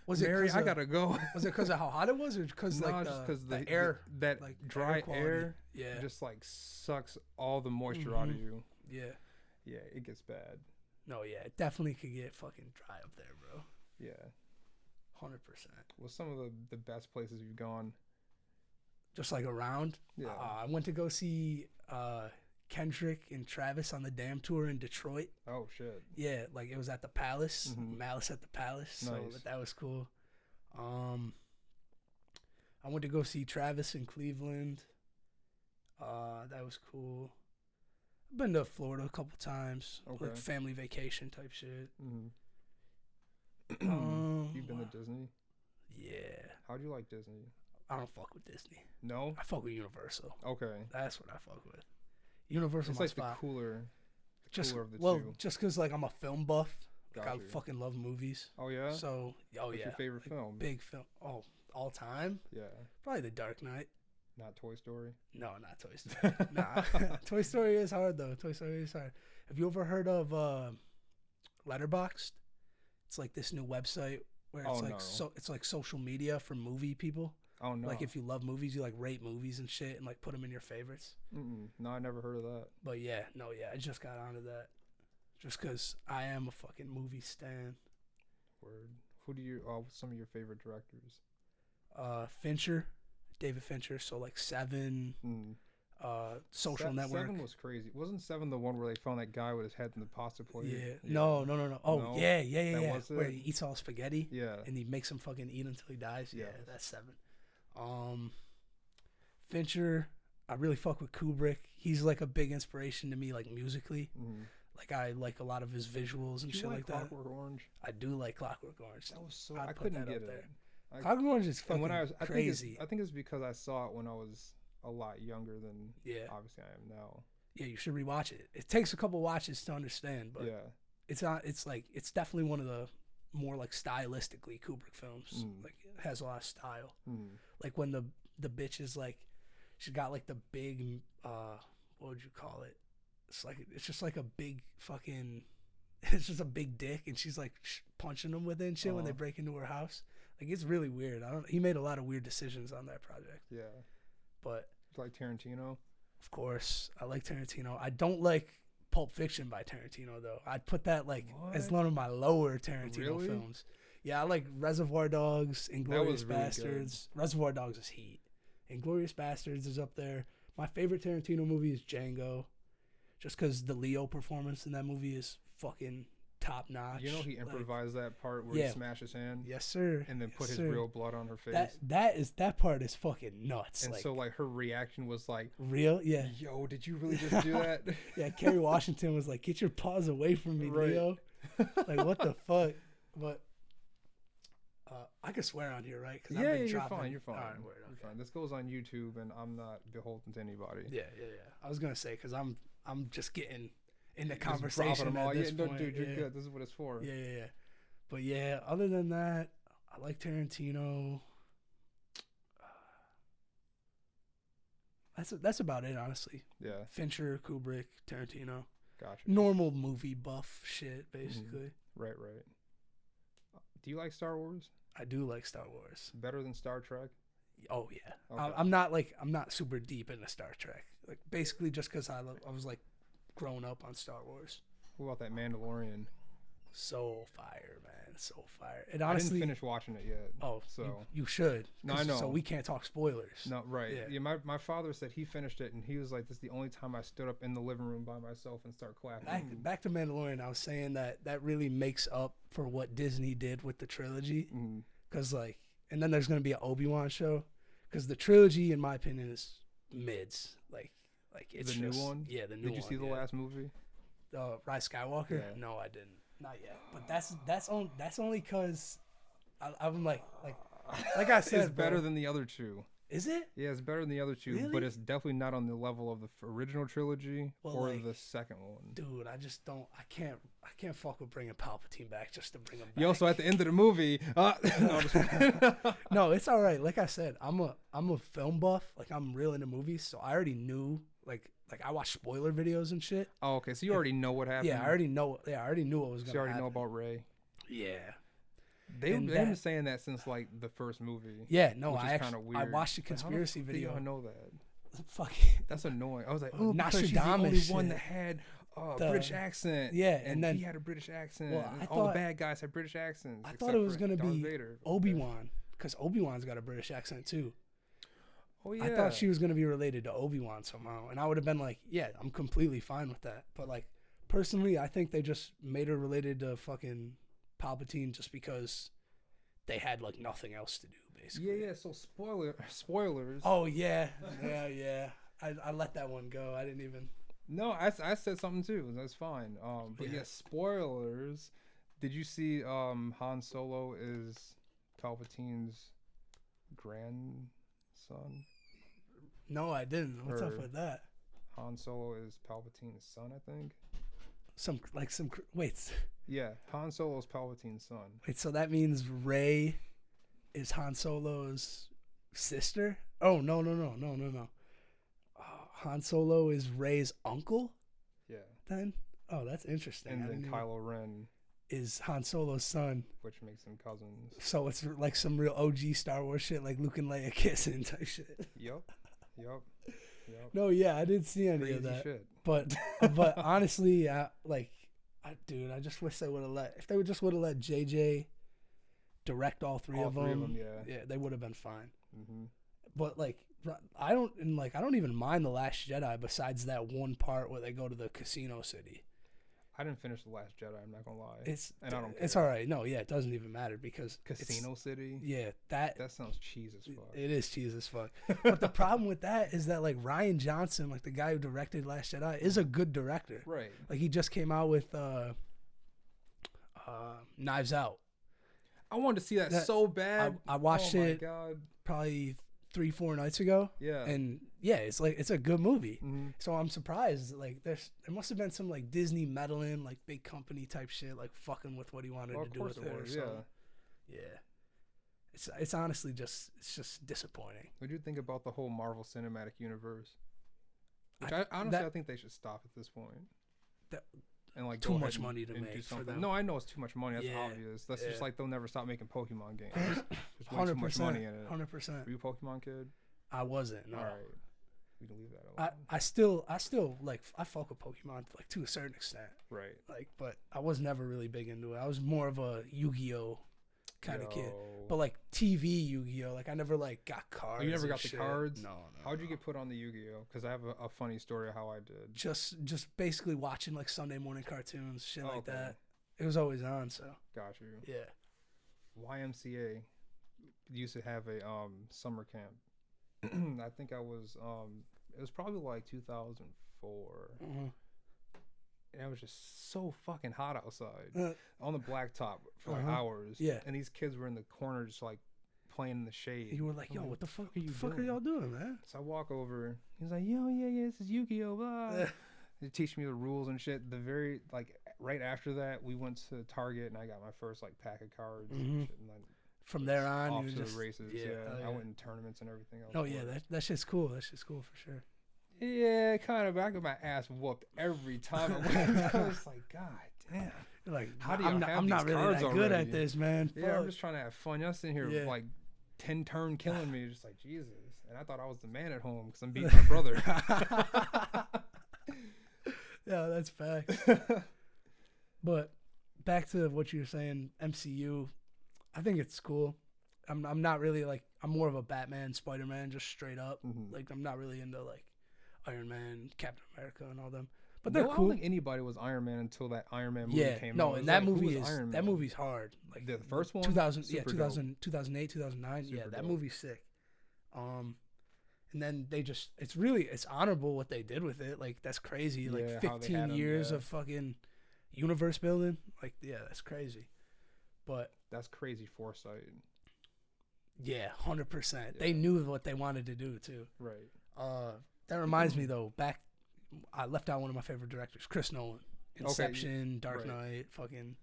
A: was Mary, I gotta go.
B: Was it because of how hot it was, or because like
A: just because
B: the air,
A: that
B: like
A: dry air,
B: yeah,
A: just like sucks all the moisture out of you.
B: Yeah,
A: it gets bad.
B: No, yeah, it definitely could get fucking dry up there, bro.
A: Yeah,
B: 100%.
A: What's some of the best places you've gone?
B: Just like around.
A: Yeah,
B: I went to go see Kendrick and Travis on the Damn tour in Detroit.
A: Oh shit.
B: Yeah, like it was at the Palace, Malice at the Palace. So
A: Nice.
B: that was cool. I went to go see Travis in Cleveland. That was cool. I've been to Florida a couple times, like family vacation type shit.
A: You've been to Disney?
B: Yeah.
A: How do you like Disney?
B: I don't fuck with Disney.
A: No?
B: I fuck with Universal.
A: Okay.
B: That's what I fuck with. Universal,
A: it's
B: my
A: like
B: spot.
A: the cooler of the
B: well,
A: two.
B: just because like I'm a film buff. Like,
A: Got
B: I
A: you.
B: fucking love movies.
A: Oh yeah.
B: So
A: What's
B: yeah.
A: your favorite
B: like,
A: film?
B: Big film. Oh, all time.
A: Yeah.
B: Probably The Dark Knight.
A: Not Toy Story.
B: No, not Toy Story. Nah, Toy Story is hard though. Toy Story is hard. Have you ever heard of Letterboxd? It's like this new website where it's it's like social media for movie people.
A: Oh no!
B: Like if you love movies, you like rate movies and shit and like put them in your favorites.
A: No, I never heard of that.
B: But yeah, I just got onto that, just cause I am a fucking movie stan.
A: Word. Who do you? What's some of your favorite directors?
B: Fincher, David Fincher. So like Seven, Social Network.
A: Seven was crazy. Wasn't Seven the one where they found that guy with his head in the pasta plate?
B: Yeah. No. Oh no? Yeah.
A: Was
B: where he eats all spaghetti.
A: Yeah.
B: And he makes him fucking eat until he dies. Yeah, that's Seven. Fincher, I really fuck with Kubrick. He's like a big inspiration to me, like musically. Like I like a lot of his visuals and shit like that.
A: Clockwork Orange?
B: I do like Clockwork Orange.
A: That was so. I couldn't get it.
B: Clockwork Orange is fucking crazy.
A: I think it's because I saw it when I was a lot younger than obviously I am now.
B: Yeah, you should rewatch it. It takes a couple watches to understand, but it's not. It's like it's definitely one of the more like stylistically Kubrick films. Like it has a lot of style. Like when the bitch is like, she's got like the big what would you call it? It's just like a big fucking. It's just a big dick, and she's like punching them with it and shit when they break into her house. Like it's really weird. He made a lot of weird decisions on that project. Yeah, but
A: it's like Tarantino.
B: Of course, I like Tarantino. I don't like Pulp Fiction by Tarantino though. I'd put that like as one of my lower Tarantino films. Yeah, I like Reservoir Dogs, Inglourious Bastards. Good. Reservoir Dogs is heat. Inglourious Bastards is up there. My favorite Tarantino movie is Django, just because the Leo performance in that movie is fucking top notch.
A: You know he improvised that part where he smashed his hand.
B: Yes, sir.
A: And then put his real blood on her face.
B: That part is fucking nuts.
A: And so like her reaction was like
B: real. Yeah.
A: Yo, did you really just do that?
B: Yeah. Kerry Washington was like, "Get your paws away from me, Leo." Like what the fuck? But I could swear on here, right?
A: Cause you're fine. You're fine. Right, you're fine. This goes on YouTube, and I'm not beholden to anybody.
B: Yeah. I was gonna say because I'm just getting in the conversation at this point.
A: Dude, you're good. This is what it's for.
B: Yeah. But yeah, other than that, I like Tarantino. That's about it, honestly. Yeah. Fincher, Kubrick, Tarantino.
A: Gotcha.
B: Normal movie buff shit, basically.
A: Right. Do you like Star Wars?
B: I do like Star Wars.
A: Better than Star Trek?
B: Oh yeah. Okay. I'm not super deep into Star Trek. Like basically just because I was like grown up on Star Wars.
A: What about that Mandalorian?
B: So fire, man. So fire. And honestly,
A: I didn't finish watching it yet.
B: Oh, so you should.
A: No, I know.
B: So we can't talk spoilers.
A: No, right. Yeah, my father said he finished it, and he was like, "This is the only time I stood up in the living room by myself and start clapping."
B: Back to Mandalorian, I was saying that really makes up for what Disney did with the trilogy. Because like, and then there's gonna be an ObiWan show. Because the trilogy, in my opinion, is mids. Like it's
A: the new one.
B: Yeah, the new one.
A: Did you see the last movie?
B: Rise Skywalker? Yeah. No, I didn't. Not yet. But that's only because I'm like I said,
A: it's better than the other two.
B: Is it?
A: Yeah, it's better than the other two, but it's definitely not on the level of the original trilogy or the second one.
B: Dude, I just don't. I can't fuck with bringing Palpatine back just to bring him back.
A: Yo, so at the end of the movie,
B: no, it's all right. Like I said, I'm a film buff. Like I'm real into movies, so I already knew like I watch spoiler videos and shit.
A: Oh, okay. So you already know what happened.
B: Yeah, I already know. Yeah, I already knew what was gonna happen.
A: So you already know about Rey.
B: Yeah.
A: They've been saying that since like the first movie.
B: Yeah, no, I watched a conspiracy video.
A: I know that.
B: Fuck.
A: That's annoying. I was like, oh, because she's the only one that had a British accent.
B: Yeah, and then
A: he had a British accent. Well, all the bad guys had British accents.
B: I thought it was gonna be Obi-Wan, because Obi-Wan's got a British accent too.
A: Oh yeah.
B: I thought she was gonna be related to ObiWan somehow, and I would have been like, yeah, I'm completely fine with that. But like, personally, I think they just made her related to fucking Palpatine just because they had like nothing else to do, basically.
A: Yeah. So spoilers.
B: Oh yeah. I let that one go. I didn't even.
A: No, I said something too. That's fine. But yeah, spoilers. Did you see Han Solo is Palpatine's grandson?
B: No, I didn't. What's up with that?
A: Han Solo is Palpatine's son, I think.
B: Wait.
A: Yeah, Han Solo is Palpatine's son.
B: Wait, so that means Rey is Han Solo's sister? Oh, no. Han Solo is Rey's uncle?
A: Yeah.
B: Then? Oh, that's interesting.
A: And then Kylo Ren
B: is Han Solo's son.
A: Which makes them cousins.
B: So it's like some real OG Star Wars shit, like Luke and Leia kissing type shit.
A: Yep.
B: No, yeah, I didn't see any
A: Crazy
B: of that.
A: Shit.
B: But honestly, dude, I just wish they would have if they would have let JJ direct all three of them. Yeah, they would have been fine. Mm-hmm. But like, I don't even mind The Last Jedi. Besides that one part where they go to the casino city.
A: I didn't finish The Last Jedi. I'm not gonna lie. I don't care.
B: It's all right. No, yeah, it doesn't even matter because
A: Casino City.
B: Yeah, that
A: sounds cheese as fuck.
B: It is cheese as fuck. But the problem with that is that like Rian Johnson, like the guy who directed Last Jedi, is a good director.
A: Right.
B: Like he just came out with Knives Out.
A: I wanted to see that so bad.
B: I watched it
A: God.
B: probably 3-4 nights ago.
A: Yeah.
B: And yeah, it's a good movie.
A: Mm-hmm.
B: So I'm surprised. Like there must have been some like Disney meddling, like big company type shit, like fucking with what he wanted to do with it. Or something. Yeah. It's honestly just disappointing.
A: What do you think about the whole Marvel Cinematic Universe? Which I think they should stop at this point. And like
B: too much money to make for them.
A: No, I know it's too much money. That's obvious. That's just like they'll never stop making Pokemon games. There's way too much money in it.
B: 100%.
A: Were you a Pokemon kid?
B: I wasn't. No.
A: All right, we can leave that alone.
B: I still like I fuck with Pokemon like to a certain extent.
A: Right.
B: Like, but I was never really big into it. I was more of a Yu-Gi-Oh kind of kid. But like TV Yu-Gi-Oh, like I never like got cards.
A: Oh, you never got the cards?
B: No.
A: How'd you get put on the Yu-Gi-Oh? Because I have a funny story of how I did.
B: Just basically watching like Sunday morning cartoons, shit like that. It was always on, so.
A: Got you.
B: Yeah.
A: YMCA used to have a summer camp. I think it was probably like 2004. Mm-hmm. And it was just so fucking hot outside on the blacktop for like hours.
B: Yeah.
A: And these kids were in the corner just like playing in the shade.
B: You were like, yo, what the fuck are y'all doing, man?
A: So I walk over. He's like, yo, yeah, this is Yu-Gi-Oh! Blah. They teach me the rules and shit. Right after that, we went to Target and I got my first like pack of cards and shit. And then
B: from there on,
A: off
B: you
A: to
B: just
A: the races. Yeah. I went in tournaments and everything else.
B: Oh, yeah, that shit's cool. That shit's cool for sure.
A: Yeah, kind of. I got my ass whooped every time I went. I was like, God damn.
B: You're like,
A: how do you
B: I'm not really that good at this, man.
A: Yeah,
B: Fuck.
A: I'm just trying to have fun. Y'all sitting here like 10 turn killing me, just like Jesus. And I thought I was the man at home because I'm beating my brother.
B: Yeah, that's facts. But back to what you were saying, MCU. I think it's cool. I'm not really like, I'm more of a Batman, Spider-Man, just straight up. Mm-hmm. Like I'm not really into like Iron Man, Captain America, and all them. But they're cool.
A: I don't think anybody was Iron Man until that Iron Man movie came out.
B: No, and that movie movie's hard. Like
A: the first one,
B: 2008, 2009. Super that movie's sick. And then it's honorable what they did with it. Like that's crazy. Like 15 years of fucking universe building. Like that's crazy. But
A: that's crazy foresight.
B: Yeah, 100%. They knew what they wanted to do too.
A: Right.
B: That reminds me though. I left out one of my favorite directors, Chris Nolan. Inception, Dark Knight, fucking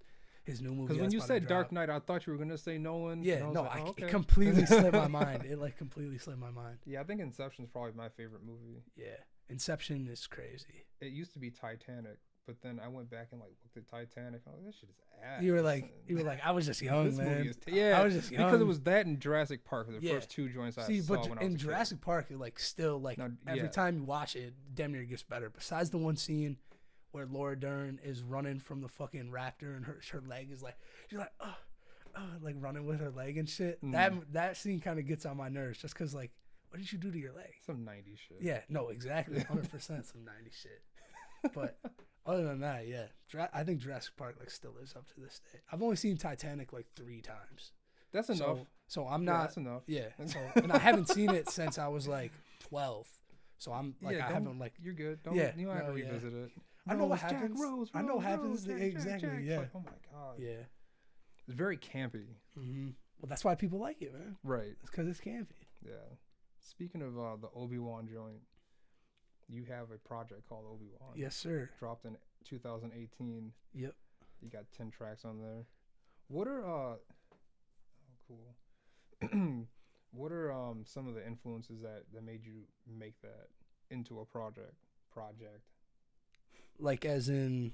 B: his new movie.
A: Because when you said Dark Knight, I thought you were gonna say Nolan.
B: Yeah, no, it completely slipped my mind. It like completely slipped my mind.
A: Yeah, I think Inception's probably my favorite movie.
B: Yeah, Inception is crazy.
A: It used to be Titanic, but then I went back and like looked at Titanic. I was like, this shit is ass.
B: You were like, I was just young, man.
A: Movie I was just young because it was that in Jurassic Park, the first two joints I saw when I was
B: in Jurassic Park, it like still like every time you watch it, damn near gets better. Besides the one scene where Laura Dern is running from the fucking raptor and her leg is like, she's like, like running with her leg and shit. That scene kind of gets on my nerves just because like what did you do to your leg?
A: Some 90s shit.
B: Yeah, no, exactly, 100% some 90s shit. But other than that, yeah, I think Jurassic Park like still lives up to this day. I've only seen Titanic like 3 times.
A: That's enough.
B: So I'm not.
A: Yeah, that's enough.
B: Yeah. So and I haven't seen it since I was like 12. So I'm like I haven't like.
A: You're good. You don't have to revisit it.
B: I know what happens. I know what happens. Exactly.
A: Jack.
B: Yeah.
A: Like, oh my god.
B: Yeah.
A: It's very campy.
B: Mm-hmm. Well, that's why people like it, man.
A: Right.
B: It's because it's campy.
A: Yeah. Speaking of the ObiWan joint, you have a project called ObiWan.
B: Yes, sir.
A: Dropped in 2018.
B: Yep.
A: You got 10 tracks on there. What are oh cool. What are some of the influences that made you make that into a project?
B: Like as in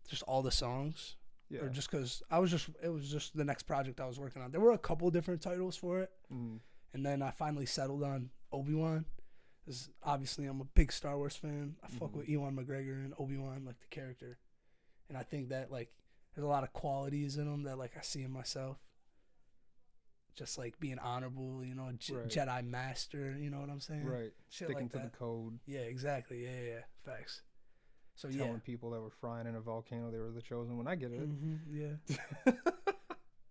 B: just all the songs?
A: Yeah.
B: Or just because it was just the next project I was working on. There were a couple different titles for it.
A: Mm-hmm.
B: And then I finally settled on ObiWan. Because obviously I'm a big Star Wars fan. I fuck with Ewan McGregor and Obi-Wan, like the character. And I think that like there's a lot of qualities in him that like I see in myself. Just like being honorable, you know,
A: right.
B: Jedi master, you know what I'm saying?
A: Right.
B: Shit
A: Sticking
B: like
A: to
B: that.
A: the code.
B: Yeah, exactly. Yeah. Facts. So
A: Telling people that were frying in a volcano they were the chosen one. I get it.
B: Yeah.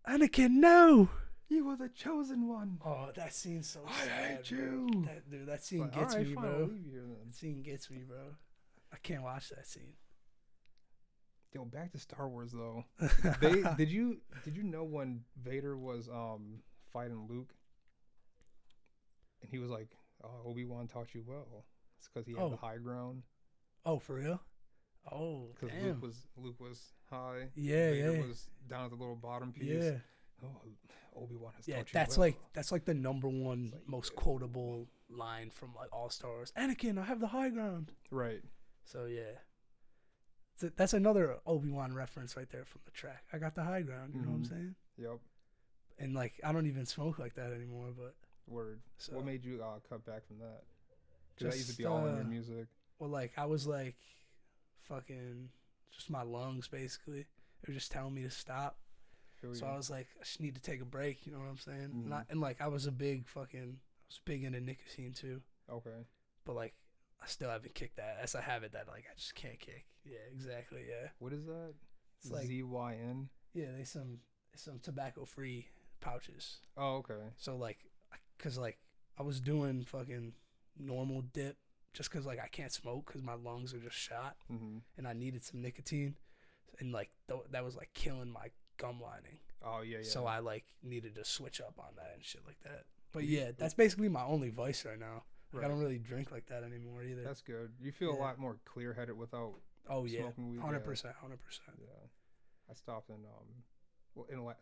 B: Anakin, no!
A: You were the chosen one.
B: Oh, that scene's so
A: I
B: sad,
A: hate you.
B: That scene
A: like,
B: gets
A: right,
B: me,
A: fine,
B: bro.
A: I'll leave you here then.
B: That scene gets me, bro. I can't watch that scene.
A: Yo, back to Star Wars though. Did you know when Vader was fighting Luke, and he was like, "Oh, Obi-Wan taught you well." It's because he had the high ground.
B: Oh, for real? Oh,
A: because Luke was high.
B: Yeah,
A: Vader was down at the little bottom piece.
B: Yeah.
A: Oh, Obi-Wan has taught you
B: that's
A: well.
B: that's like the number one most quotable line from like all Star Wars. Anakin, I have the high ground.
A: Right.
B: So yeah. That's another Obi-Wan reference right there from the track. I got the high ground, you know what I'm saying?
A: Yep.
B: And like I don't even smoke like that anymore, but
A: word. So what made you cut back from that?
B: Because
A: that used to be all in your music.
B: Well, like I was like, fucking, just my lungs basically. They were just telling me to stop. So I was like, I just need to take a break. You know what I'm saying?
A: Mm-hmm.
B: And like I was big into nicotine too.
A: Okay.
B: But like I still haven't kicked that. That's a habit that like I just can't kick. Yeah, exactly. Yeah.
A: What is that?
B: It's like
A: ZYN.
B: Yeah, they some tobacco free pouches.
A: Oh, okay.
B: So like, cause like I was doing fucking normal dip just cause like I can't smoke cause my lungs are just shot, and I needed some nicotine, and like that was like killing my gum lining.
A: Oh yeah.
B: So I like needed to switch up on that and shit like that. But yeah, that's basically my only vice right now. Like, I don't really drink like that anymore either.
A: That's good. You feel a lot more clear headed without smoking weed.
B: 100%.
A: Yeah. I stopped in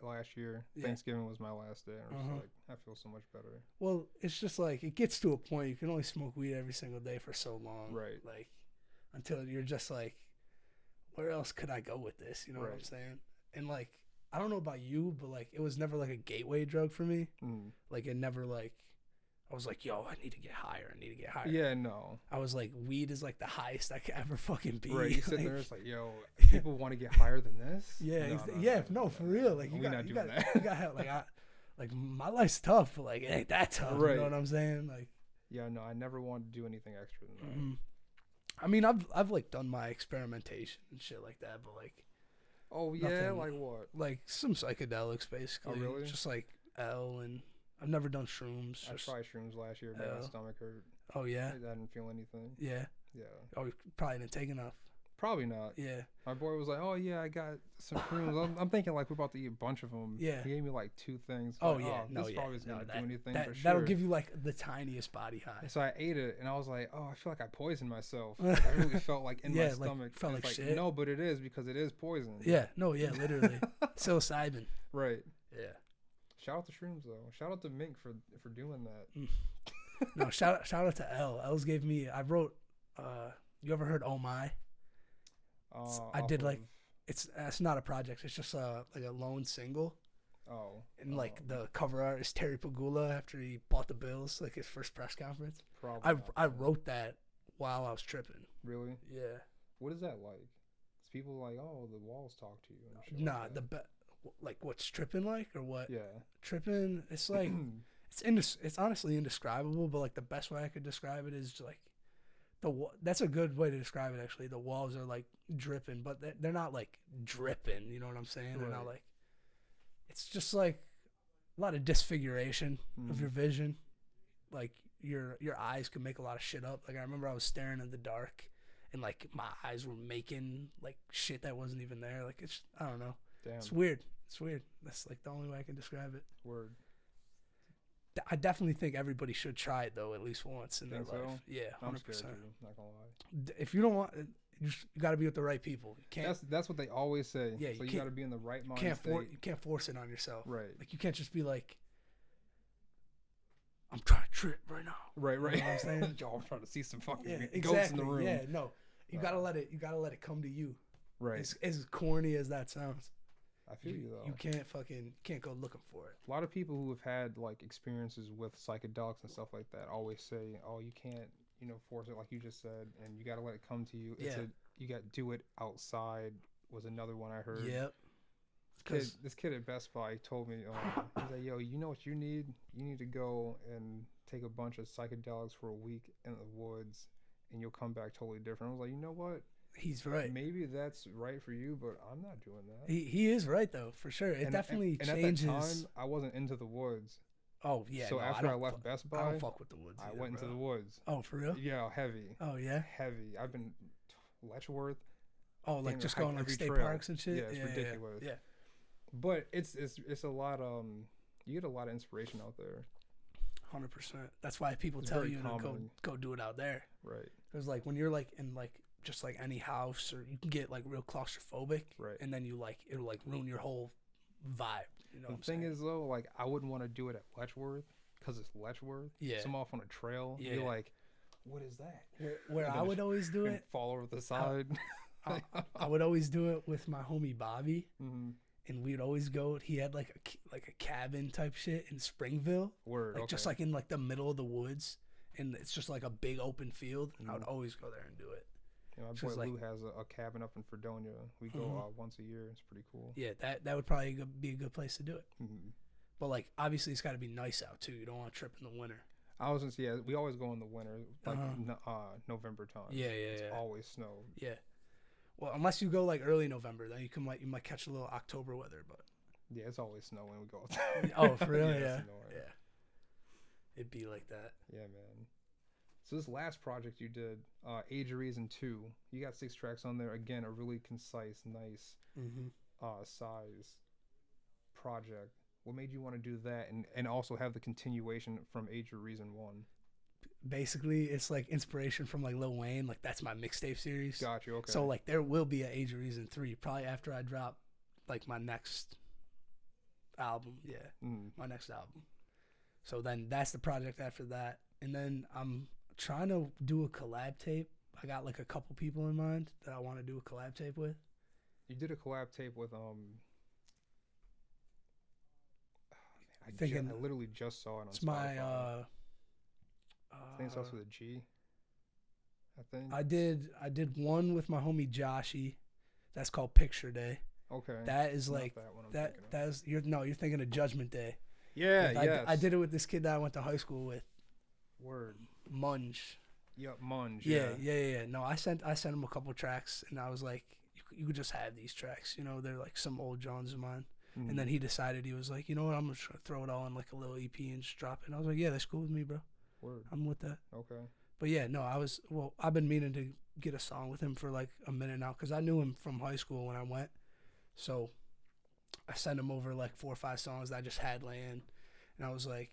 A: last year. Thanksgiving was my last day, and I was like, I feel so much better.
B: Well, it's just like it gets to a point you can only smoke weed every single day for so long,
A: right?
B: Like until you're just like, where else could I go with this? You know what I'm saying? And like, I don't know about you, but like, it was never like a gateway drug for me. Like it never like. I was like, yo, I need to get higher.
A: Yeah, no.
B: I was like, weed is like the highest I could ever fucking be.
A: Right, you
B: like,
A: sit there, it's like, yo, people want to get higher than this?
B: Yeah, no, for real. Like, you got like my life's tough, but like, it ain't that tough. Right. You know what I'm saying? Like,
A: yeah, no, I never wanted to do anything extra than that.
B: I mean, I've like done my experimentation and shit like that, but like,
A: oh yeah, like what?
B: Like some psychedelics, basically.
A: Oh really?
B: Just like L and. I've never done shrooms.
A: I tried shrooms last year, but my stomach hurt.
B: Oh, yeah?
A: I didn't feel anything.
B: Yeah?
A: Yeah.
B: Oh, you probably didn't take enough.
A: Probably not.
B: Yeah.
A: My boy was like, oh, yeah, I got some shrooms. I'm thinking, like, we're about to eat a bunch of them.
B: Yeah.
A: He gave me, like, 2 things.
B: Oh,
A: like,
B: yeah.
A: This probably isn't going to do anything for sure.
B: That'll give you, like, the tiniest body high.
A: So I ate it, and I was like, oh, I feel like I poisoned myself. Like, I really felt like in my stomach.
B: Felt like shit.
A: No, but it is because it is poison.
B: Yeah. No, yeah, literally. Psilocybin.
A: Right.
B: Yeah.
A: Shout out to shrooms though. Shout out to Mink for doing that.
B: No, shout out to L. L's gave me. I wrote. You ever heard Oh My? I did like. It's not a project. It's just like a lone single.
A: Oh.
B: And like the cover art is Terry Pagula after he bought the Bills, like his first press conference.
A: Probably.
B: I wrote that while I was tripping.
A: Really?
B: Yeah.
A: What is that like? It's people like, oh, the walls talk to you. And shit
B: nah, like like what's tripping like or what?
A: Yeah.
B: Tripping, it's like It's honestly indescribable, but like the best way I could describe it is like that's a good way to describe it actually. The walls are like dripping, but they're not like dripping, you know what I'm saying? They're not like, it's just like a lot of disfiguration of your vision. Like your eyes can make a lot of shit up. Like I remember I was staring in the dark and like my eyes were making like shit that wasn't even there. Like it's, I don't know. Damn. It's weird. That's like the only way I can describe it.
A: Word.
B: I definitely think everybody should try it though, at least once in their life. Yeah, 100%.
A: I'm scared, not gonna lie.
B: If you don't want, you got to be with the right people. You can't.
A: That's what they always say.
B: Yeah,
A: so you got to be in the right mind.
B: You can't force it on yourself.
A: Right.
B: Like you can't just be like, I'm trying to trip right now.
A: Right.
B: You know what I'm saying?
A: Yo, I'm trying to see some fucking
B: exactly.
A: goats in the room.
B: Yeah, no, you gotta let it come to you.
A: Right.
B: As corny as that sounds.
A: I feel you though.
B: You can't go looking for it.
A: A lot of people who have had like experiences with psychedelics and stuff like that always say, "Oh, you can't, force it," like you just said, and you got to let it come to you. You got to do it outside. Was another one I heard.
B: Yep.
A: This kid at Best Buy told me, he's like, "Yo, you know what you need? You need to go and take a bunch of psychedelics for a week in the woods, and you'll come back totally different." I was like, you know what?
B: He's right.
A: Maybe that's right for you, but I'm not doing that.
B: He is right though, for sure. It definitely changes.
A: And at that time, I wasn't into the woods.
B: Oh yeah.
A: So after I left Best Buy,
B: I don't fuck with the woods.
A: I went into the woods.
B: Oh, for real?
A: Yeah, heavy.
B: Oh yeah.
A: Heavy. I've been Letchworth.
B: Oh, like just going like state parks and shit.
A: Yeah, it's ridiculous.
B: Yeah.
A: But it's a lot. You get a lot of inspiration out there.
B: 100%. That's why people tell you to go do it out there.
A: Right.
B: Because like when you're like in like just like any house, or you can get like real claustrophobic,
A: right?
B: And then it'll like ruin your whole vibe. You know.
A: The thing is though, like I wouldn't want to do it at Letchworth because it's Letchworth.
B: Yeah.
A: So I'm off on a trail. Yeah. You're like, what is that?
B: Where I would always do it,
A: fall over the side.
B: I would always do it with my homie Bobby.
A: Mm-hmm.
B: And we'd always go. He had like a cabin type shit in Springville, just like in like the middle of the woods, and it's just like a big open field. And I would always go there and do it.
A: Yeah, my boy Lou has a cabin up in Fredonia. We go once a year. It's pretty cool.
B: Yeah, that would probably be a good place to do it.
A: Mm-hmm.
B: But like obviously it's got to be nice out too. You don't want to trip in the winter.
A: I was gonna say, we always go in the winter, like November time.
B: Yeah.
A: It's always snow.
B: Yeah. Well, unless you go like early November, then you might catch a little October weather, but
A: yeah, it's always snow when we go.
B: Oh, for real? Yeah. It'd be like that.
A: Yeah, man. So this last project you did, Age of Reason 2, you got 6 tracks on there. Again, a really concise, nice, size project. What made you want to do that, and also have the continuation from Age of Reason 1?
B: Basically, it's like inspiration from like Lil Wayne. Like that's my mixtape series.
A: Got you. Okay.
B: So like there will be an Age of Reason 3 probably after I drop like my next album. Yeah, my next album. So then that's the project after that, and then I'm trying to do a collab tape. I got like a couple people in mind that I want to do a collab tape with.
A: You did a collab tape with I literally just saw it on Spotify. I think it starts with a G. I think
B: I did one with my homie Joshy. That's called Picture Day.
A: Okay.
B: That is like that is you're thinking of Judgment Day.
A: Yeah, yes.
B: I did it with this kid that I went to high school with.
A: Word.
B: Munge.
A: Yep, Munge.
B: Yeah. No, I sent him a couple tracks, and I was like, you could just have these tracks. They're like some old Johns of mine. And then he decided, he was like, you know what, I'm just gonna throw it all in like a little EP and just drop it. And I was like, yeah, that's cool with me, bro.
A: Word.
B: I'm with that.
A: Okay.
B: But yeah, no, I've been meaning to get a song with him for like a minute now, because I knew him from high school when I went. So I sent him over like 4 or 5 songs that I just had laying, and I was like,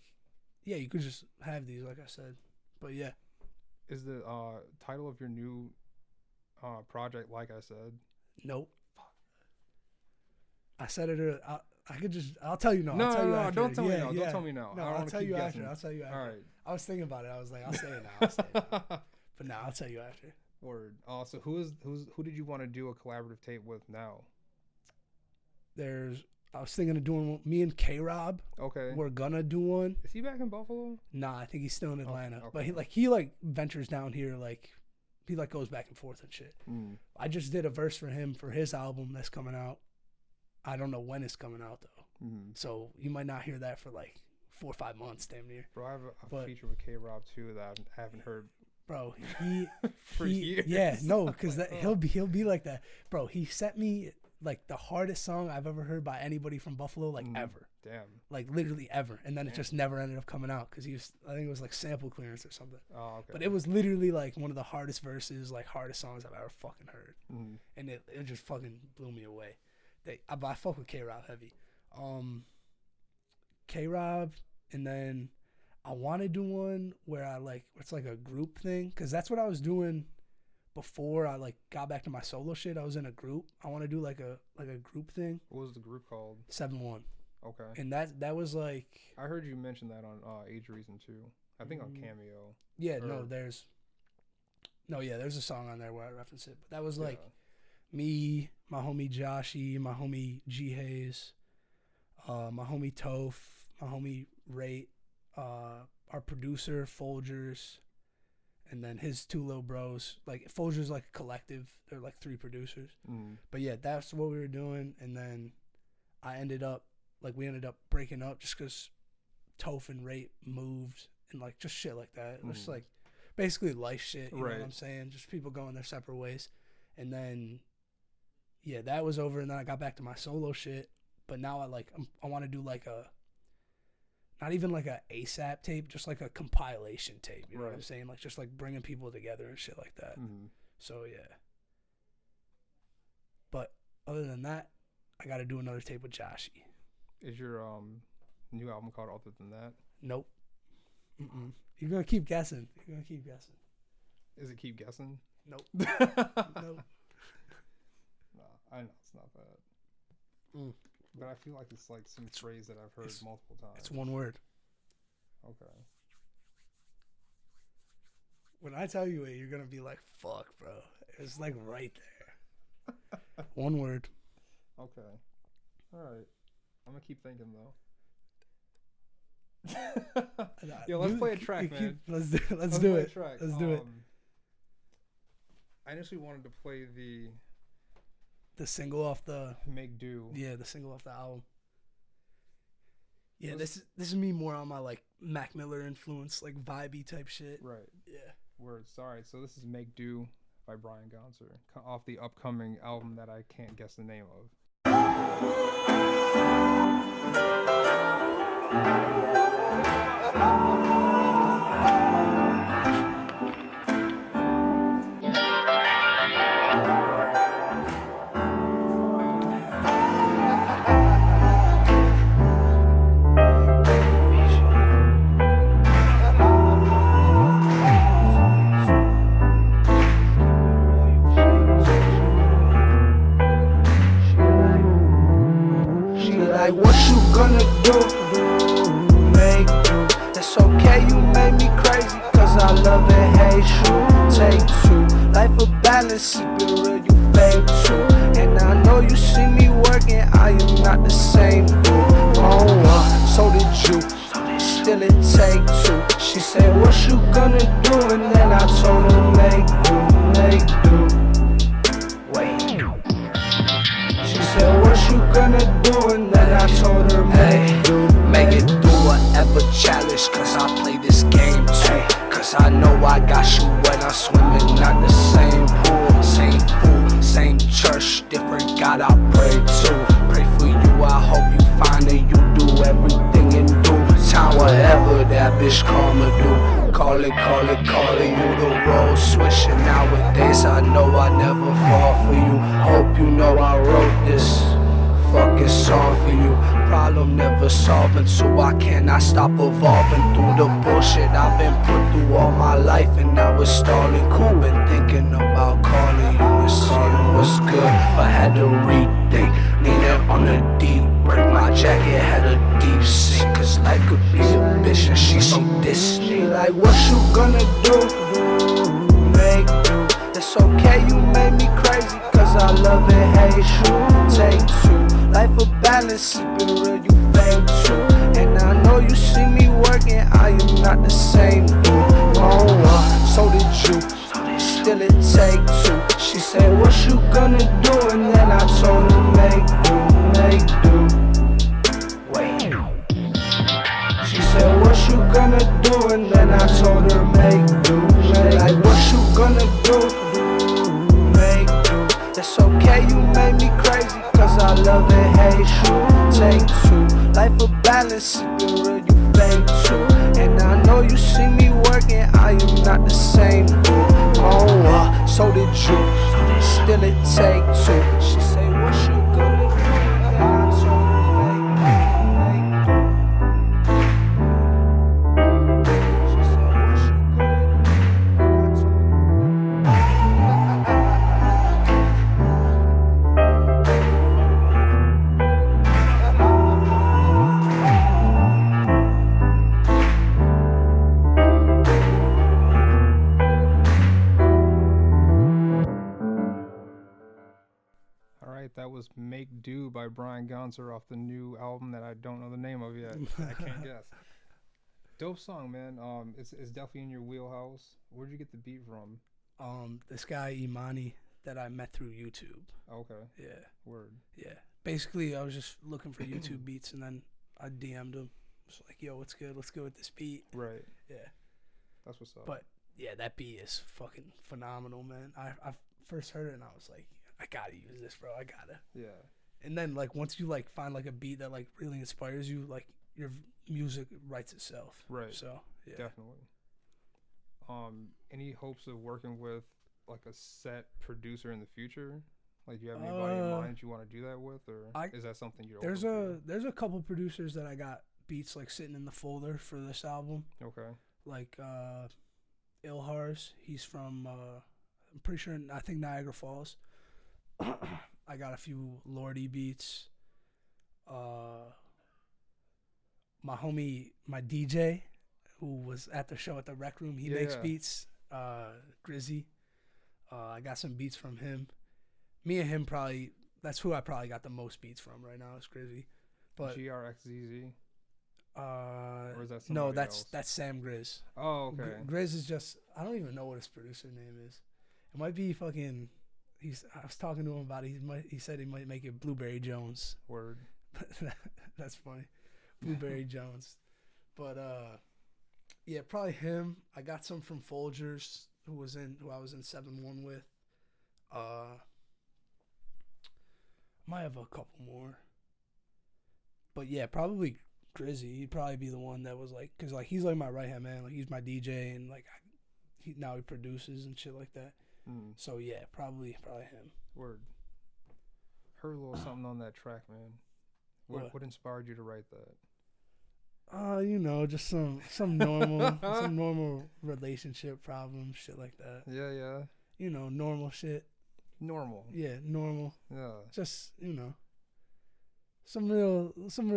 B: yeah, you could just have these, like I said. But yeah.
A: Is the title of your new project Like I Said?
B: Nope. I said it. I'll tell you now.
A: No,
B: I'll tell you after.
A: Don't tell me now. Don't tell me now.
B: No, I'll tell you after. I'll tell you after.
A: All right.
B: I was thinking about it. I was like, I'll say it now. But now I'll tell you after.
A: Word. So who did you want to do a collaborative tape with now?
B: I was thinking of doing me and K-Rob.
A: Okay.
B: We're gonna do one.
A: Is he back in Buffalo?
B: Nah, I think he's still in Atlanta.
A: Okay.
B: But he ventures down here, like he goes back and forth and shit. I just did a verse for him for his album that's coming out. I don't know when it's coming out though. So you might not hear that for like 4 or 5 months, damn near.
A: Bro, I have a feature with K-Rob too that I haven't heard.
B: Bro, he
A: for years.
B: Yeah, no, because he'll be like that. Bro, he sent me like the hardest song I've ever heard by anybody from Buffalo, like ever.
A: Damn.
B: Like literally ever. And then it just never ended up coming out because I think it was like sample clearance or something.
A: Oh, okay.
B: But it was literally like one of the hardest verses, like hardest songs I've ever fucking heard. And it just fucking blew me away. I fuck with K-Rob heavy. K-Rob, and then I want to do one where it's like a group thing, because that's what I was doing before I like got back to my solo shit. I was in a group. I want to do like a group thing.
A: What was the group called?
B: 7-1.
A: Okay.
B: And that was like,
A: I heard you mention that on Age Reason too. I think on Cameo.
B: Yeah, there's a song on there where I reference it. But that was like me, my homie Joshy, my homie G Hayes, my homie Toph, my homie Rate, our producer Folgers, and then his 2 little bros. Like Folgers like a collective. They're like 3 producers. But yeah, that's what we were doing. And then we ended up breaking up just because Toph and Rate moved and like just shit like that. It was like basically life shit. You know what I'm saying? Just people going their separate ways. And then yeah, that was over. And then I got back to my solo shit. But now I want to do like not even like a ASAP tape, just like a compilation tape. You know what I'm saying? Like just like bringing people together and shit like that. So yeah. But other than that, I got to do another tape with Joshy.
A: Is your new album called Other Than That?
B: Nope. You're gonna keep guessing.
A: Is it Keep Guessing?
B: Nope.
A: Nope. Nah, I know it's not that. But I feel like it's like some phrase that I've heard multiple times.
B: It's one word.
A: Okay.
B: When I tell you it, you're gonna be like, "Fuck, bro." It's like right there. One word.
A: Okay. All right. I'm gonna keep thinking though. Yo, let's play a track, man.
B: Let's do it. Let's do it.
A: I initially wanted to play
B: the single off the
A: Makedue.
B: Yeah, the single off the album. Yeah, this is me more on my like Mac Miller influence, like vibey type shit.
A: Right.
B: Yeah.
A: Words. All right. So this is Makedue by Brian Gonsr off the upcoming album that I can't guess the name of.
B: Like what you gonna do? Make do. It's okay, you made me crazy, cause I love and hate you. Take 2. Life a balance, keep it real, you fake too. And I know you see me working, I am not the same dude. Oh, so did you. Still it take 2. She said, what you gonna do? And then I told her, make do. Wait. She said, what you gonna do? And then I told her, make it through whatever challenge, cause I play this game too. Cause I know I got you when I'm swimming, not the same pool. Same fool, same church, different God I pray to. Pray for you, I hope you find it, you do everything in due time. Whatever that bitch karma do, call it, you the role switching. Nowadays I know I never fall for you. Hope you know I wrote this fucking song for you. Problem never solving, so I cannot stop evolving through the bullshit I've been put through all my life, and now it's stalling. Cool, been thinking about calling you and seeing what's good, but had to rethink. Leaning on the deep, break my jacket, had a deep sink, cause life could be a bitch and she's so distant. Like what you gonna do? Make do. It's okay, you made me crazy, cause I love and hate you. Take 2. Life a balance, keep it real, you fake too. And I know you see me working, I am not the same dude. Oh, so did you. Still it take 2. She said, what you gonna do? And then I told her, make do. Wait. She said, and I told her make do. Like what you gonna do? Make do. It's okay, you made me crazy, cause I love and hate you. Take two, life a balance, you real, you fake too. And I know you see me working, I am not the same dude. Oh, so did you, still it take two. She say what you gonna do? And I told her make do. She said what you gonna do? And I told
A: That was Make Do by Brian Gonsr off the new album that I don't know the name of yet. I can't guess. Dope song, man. It's definitely in your wheelhouse. Where'd you get the beat from?
B: This guy Imani that I met through YouTube.
A: Okay.
B: Yeah.
A: Word.
B: Yeah. Basically, I was just looking for YouTube beats, and then I DM'd him. Just like, yo, what's good? Let's go with this beat.
A: Right.
B: Yeah.
A: That's what's up.
B: But yeah, that beat is fucking phenomenal, man. I first heard it and I was like, I gotta use this, bro. I gotta.
A: Yeah.
B: And then like once you like find like a beat that like really inspires you, like your music writes itself.
A: Right.
B: So yeah.
A: Definitely. Any hopes of working with like a set producer in the future? Like, do you have anybody in mind you want to do that with, or is that something you're?
B: There's a couple producers that I got beats like sitting in the folder for this album.
A: Okay. Like
B: Ilhars, he's from I'm pretty sure I think Niagara Falls. I got a few Lordy beats. My homie, my DJ, who was at the show at the Rec Room, he makes beats. Grizzy. I got some beats from him. Me and him probably, that's who I probably got the most beats from right now is Grizzy. But
A: GRXZZ? Or is that
B: no,
A: somebody else?
B: That's Sam Grizz.
A: Oh, okay.
B: Grizz is just, I don't even know what his producer name is. It might be fucking, I was talking to him about it. He said he might make it Blueberry Jones.
A: Word.
B: That's funny. Blueberry Jones. But yeah, probably him. I got some from Folgers, who I was in 7-1 with. Might have a couple more. But yeah, probably Grizzy. He'd probably be the one that was like, cause like he's like my right hand man. Like he's my DJ and like now he produces and shit like that. So yeah, probably him.
A: Word. Heard a little something on that track, man. What inspired you to write that?
B: You know, just some normal some normal relationship problems, shit like that.
A: Yeah.
B: You know, normal shit.
A: Normal.
B: Yeah, normal.
A: Yeah.
B: Just, you know, some real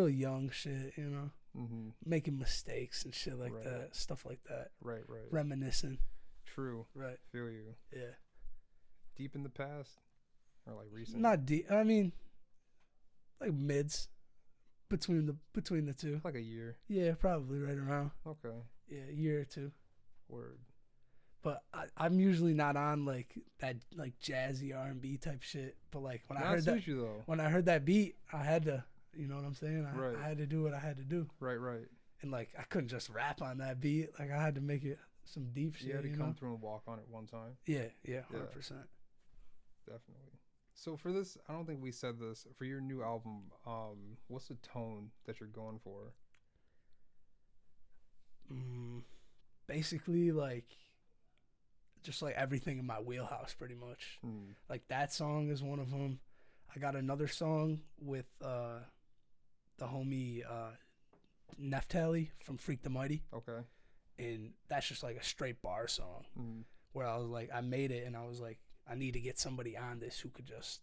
B: young shit, you know. Mm-hmm. Making mistakes and shit like that, stuff like that.
A: Right.
B: Reminiscing.
A: True.
B: Right.
A: Feel you.
B: Yeah.
A: Deep in the past, or like recent?
B: Not deep. I mean, like mids between the two.
A: Like a year.
B: Yeah, probably right around.
A: Okay.
B: Yeah, a year or two.
A: Word.
B: But I'm usually not on like that like jazzy R&B type shit. But like when I heard that beat, I had to, you know what I'm saying? I had to do what I had to do.
A: Right.
B: And like I couldn't just rap on that beat. Like I had to make it some deep shit.
A: You had to come through and walk on it one time.
B: Yeah, 100%.
A: Definitely. So for this, I don't think we said this, for your new album, what's the tone that you're going for?
B: Basically like just like everything in my wheelhouse pretty much. Like that song is one of them. I got another song with the homie Neftali from Freak the Mighty.
A: Okay. And
B: that's just like a straight bar song where I was like, I made it and I was like, I need to get somebody on this who could just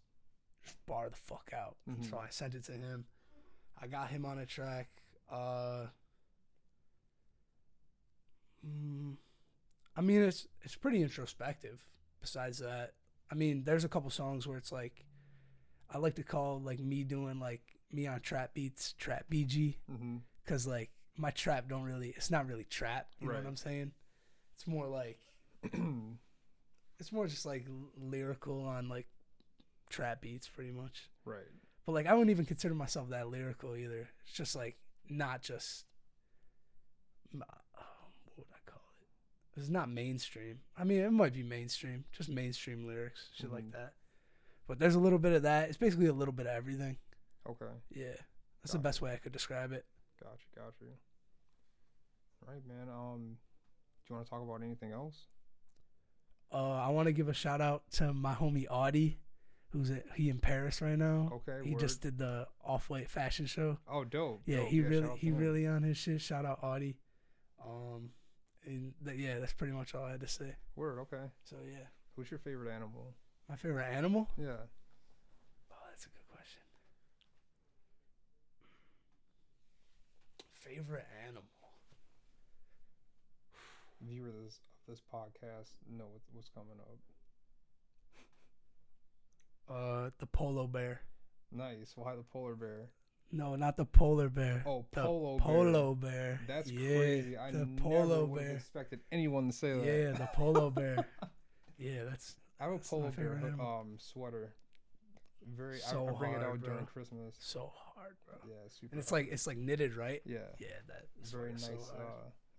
B: bar the fuck out. So I sent it to him. I got him on a track. I mean, it's pretty introspective. Besides that, I mean, there's a couple songs where it's like, I like to call like me doing like me on trap beats, trap BG, because like my trap it's not really trap. You know what I'm saying? It's more like, it's more just like lyrical on like trap beats, pretty much.
A: Right.
B: But like I wouldn't even consider myself that lyrical either. It's just like not just what would I call It's not mainstream. I mean, it might be mainstream, just mainstream lyrics, shit like that. But there's a little bit of that. It's basically a little bit of everything.
A: Okay.
B: Yeah, that's the best way I could describe it.
A: Gotcha. All right, man. Do you want to talk about anything else?
B: I want to give a shout out to my homie Audie, he in Paris right now.
A: Okay.
B: He just did the Off-White fashion show.
A: Oh, dope.
B: Yeah,
A: dope.
B: he really on his shit. Shout out Audie. That's pretty much all I had to say.
A: Word. Okay.
B: So yeah.
A: Who's your favorite animal?
B: My favorite animal?
A: Yeah.
B: Oh, that's a good question. Favorite animal.
A: Viewers of this podcast know what's coming up.
B: The polar bear.
A: Nice. Why the polar bear?
B: No, not the polar bear.
A: Oh,
B: the
A: polo
B: bear.
A: That's crazy. I never would have expected anyone to say that.
B: Yeah, the polo bear. Yeah, that's.
A: I have a polo bear sweater. I bring it out during Christmas.
B: So hard, bro.
A: Yeah, super.
B: And it's like knitted, right?
A: Yeah.
B: Yeah, that's
A: very nice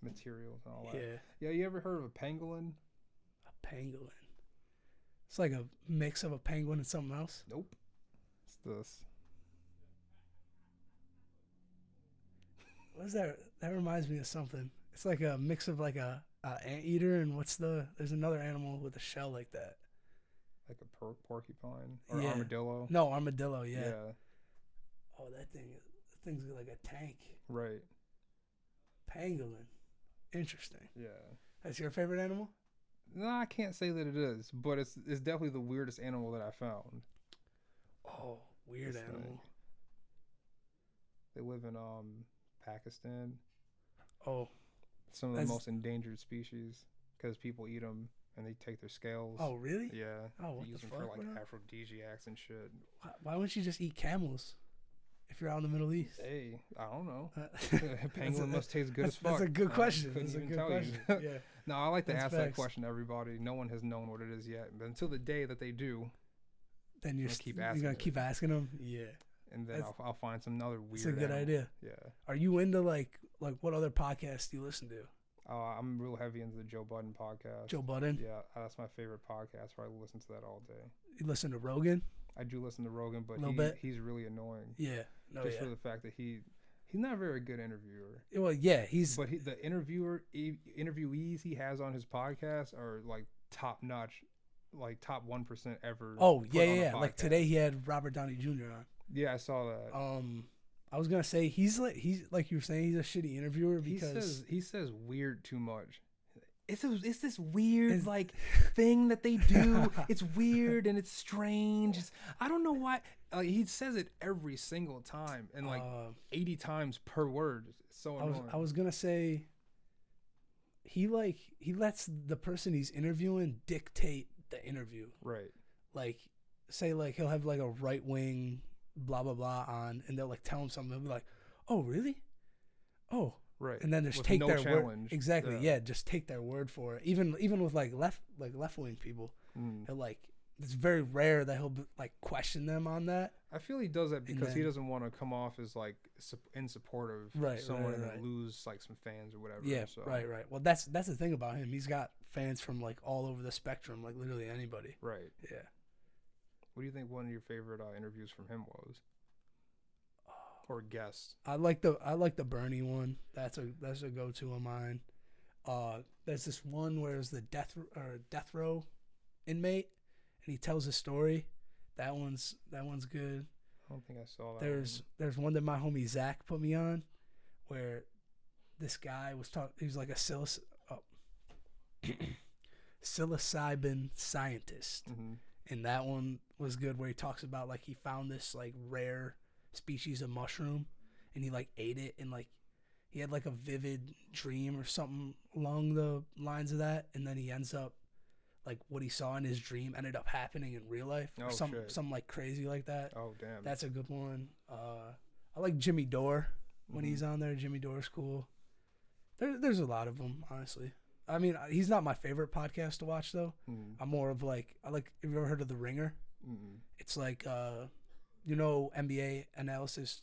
A: materials and all that.
B: Yeah.
A: Yeah, you ever heard of a pangolin?
B: A pangolin. It's like a mix of a penguin and something else.
A: Nope. It's this.
B: What is that? That reminds me of something. It's like a mix of like a anteater and there's another animal with a shell like that.
A: Like a porcupine or armadillo?
B: No, armadillo, yeah.
A: Yeah.
B: Oh, that thing's like a tank.
A: Right.
B: Pangolin. Interesting.
A: Yeah.
B: That's your favorite animal?
A: No, I can't say that it is, but it's definitely the weirdest animal that I found.
B: Oh, weird animal.
A: They live in Pakistan.
B: Oh.
A: Some of the most endangered species because people eat them and they take their scales.
B: Oh, really?
A: Yeah.
B: Oh, what
A: they use
B: the
A: them
B: fuck,
A: for like
B: bro?
A: aphrodisiacs and shit.
B: Why wouldn't you just eat camels if you're out in the Middle East?
A: Hey, I don't know. Pangolin must taste good as fuck.
B: That's a good question.
A: Couldn't even tell you. Yeah. No, I like to ask that question to everybody. No one has known what it is yet. But until the day that they do,
B: then you're gonna keep asking them. Yeah.
A: And then I'll find some other weird.
B: It's a good idea.
A: Yeah.
B: Are you into like what other podcasts do you listen to?
A: I'm real heavy into the Joe Budden podcast.
B: Joe Budden?
A: Yeah, that's my favorite podcast. Where I listen to that all day.
B: You listen to Rogan?
A: I do listen to Rogan, but he's really annoying.
B: Yeah. No,
A: just for the fact that he's not a very good interviewer.
B: Well, yeah,
A: But the interviewees he has on his podcast are like top notch, like top 1% ever.
B: Oh yeah. Like today he had Robert Downey Jr. on.
A: Yeah, I saw that.
B: I was gonna say he's like you were saying, he's a shitty interviewer because
A: he says weird too much. It's this weird like thing that they do. It's weird and it's strange. I don't know why. He says it every single time and like 80 times per word. It's so annoying.
B: I was gonna say he lets the person he's interviewing dictate the interview.
A: Right.
B: Like say like he'll have like a right wing blah blah blah on and they'll like tell him something. They'll be like, "Oh really? Oh."
A: Right.
B: And then just take their word. Exactly. Yeah. Just take their word for it. Even with like left wing people, he'll like it's very rare that he'll like question them on that.
A: I feel he does that because he doesn't want to come off as like in support of someone and lose like some fans or whatever.
B: Yeah.
A: So.
B: Right. Well, that's the thing about him. He's got fans from like all over the spectrum, like literally anybody.
A: Right.
B: Yeah.
A: What do you think one of your favorite interviews from him was? Or guest?
B: I like the Bernie one. That's a go-to of mine. There's this one where it's the death row inmate, and he tells a story. That one's good.
A: I don't think I saw that.
B: There's one that my homie Zach put me on, where this guy was talking. He was like a psilocybin scientist, and that one was good. Where he talks about like he found this like rare species of mushroom and he like ate it and like he had like a vivid dream or something along the lines of that, and then he ends up like what he saw in his dream ended up happening in real life or something like crazy like that.
A: Oh damn,
B: that's a good one. I like Jimmy Dore when he's on there. Jimmy Dore's cool. There's a lot of them, honestly. I mean, he's not my favorite podcast to watch though. I'm more of like have you ever heard of The Ringer? It's like NBA analysis,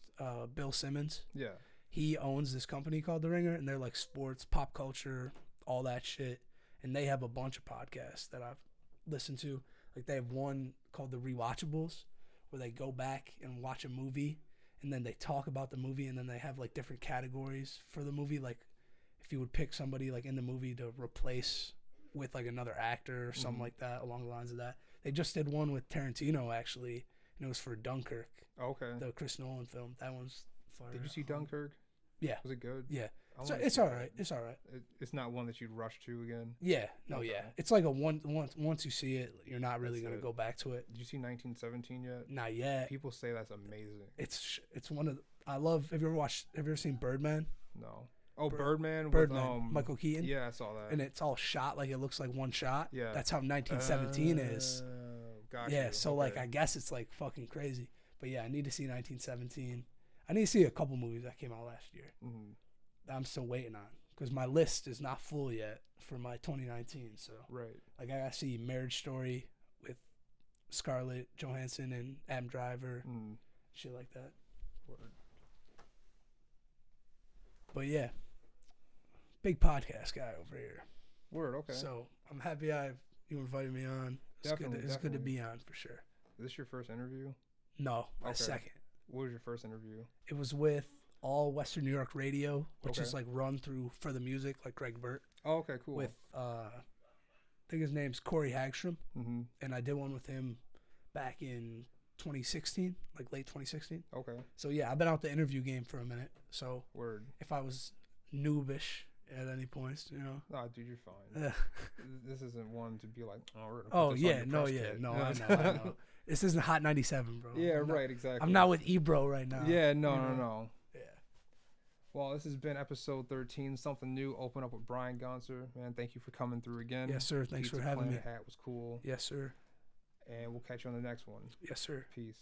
B: Bill Simmons.
A: Yeah.
B: He owns this company called The Ringer, and they're like sports, pop culture, all that shit. and they have a bunch of podcasts that I've listened to. Like they have one called The Rewatchables, where they go back and watch a movie, and then they talk about the movie, and then they have like different categories for the movie. Like if you would pick somebody like in the movie to replace with like another actor or something like that, along the lines of that. They just did one with Tarantino actually, and it was for Dunkirk.
A: Okay.
B: The Chris Nolan film. That one's fire.
A: Did you see Dunkirk?
B: Yeah.
A: Was it good?
B: Yeah. So it's all right. It's all right.
A: It's not one that you'd rush to again.
B: Yeah. No. Okay. Yeah. It's like a once you see it, you're not really gonna go back to it.
A: Did you see 1917 yet?
B: Not yet.
A: People say that's amazing.
B: It's one of I love. Have you ever seen Birdman?
A: No. Oh, Birdman.
B: Birdman.
A: With,
B: Michael Keaton.
A: Yeah, I saw that.
B: And it's all shot like it looks like one shot.
A: Yeah.
B: That's how 1917 is.
A: Gotcha.
B: Yeah. So
A: okay.
B: like I guess it's like fucking crazy. But yeah, I need to see 1917. I need to see a couple movies that came out last year. I'm still waiting on because my list is not full yet for my 2019. So
A: right,
B: like I gotta see Marriage Story with Scarlett Johansson and Adam Driver, shit like that.
A: Word.
B: But yeah, big podcast guy over here.
A: Word. Okay.
B: So I'm happy you invited me on. It's good to be on for sure.
A: Is this your first interview?
B: No, my second.
A: What was your first interview?
B: It was with All Western New York Radio, which is like run through For the Music, like Greg Burt.
A: Oh, okay, cool.
B: With I think his name's Corey Hagstrom, and I did one with him back in 2016, like late 2016.
A: Okay.
B: So yeah, I've been out the interview game for a minute. So
A: word.
B: If I was noobish at any points, you know.
A: No, dude, you're fine. This isn't one to be like, oh,
B: I know. This isn't Hot 97, bro.
A: Yeah, right, exactly.
B: I'm not with Ebro right now.
A: Yeah, no.
B: Yeah.
A: Well, this has been episode 13, something new. Open up with Brian Gonsr. Man, thank you for coming through again.
B: Yes, sir. Thanks for having me.
A: Hat was cool.
B: Yes, sir.
A: And we'll catch you on the next one.
B: Yes, sir.
A: Peace.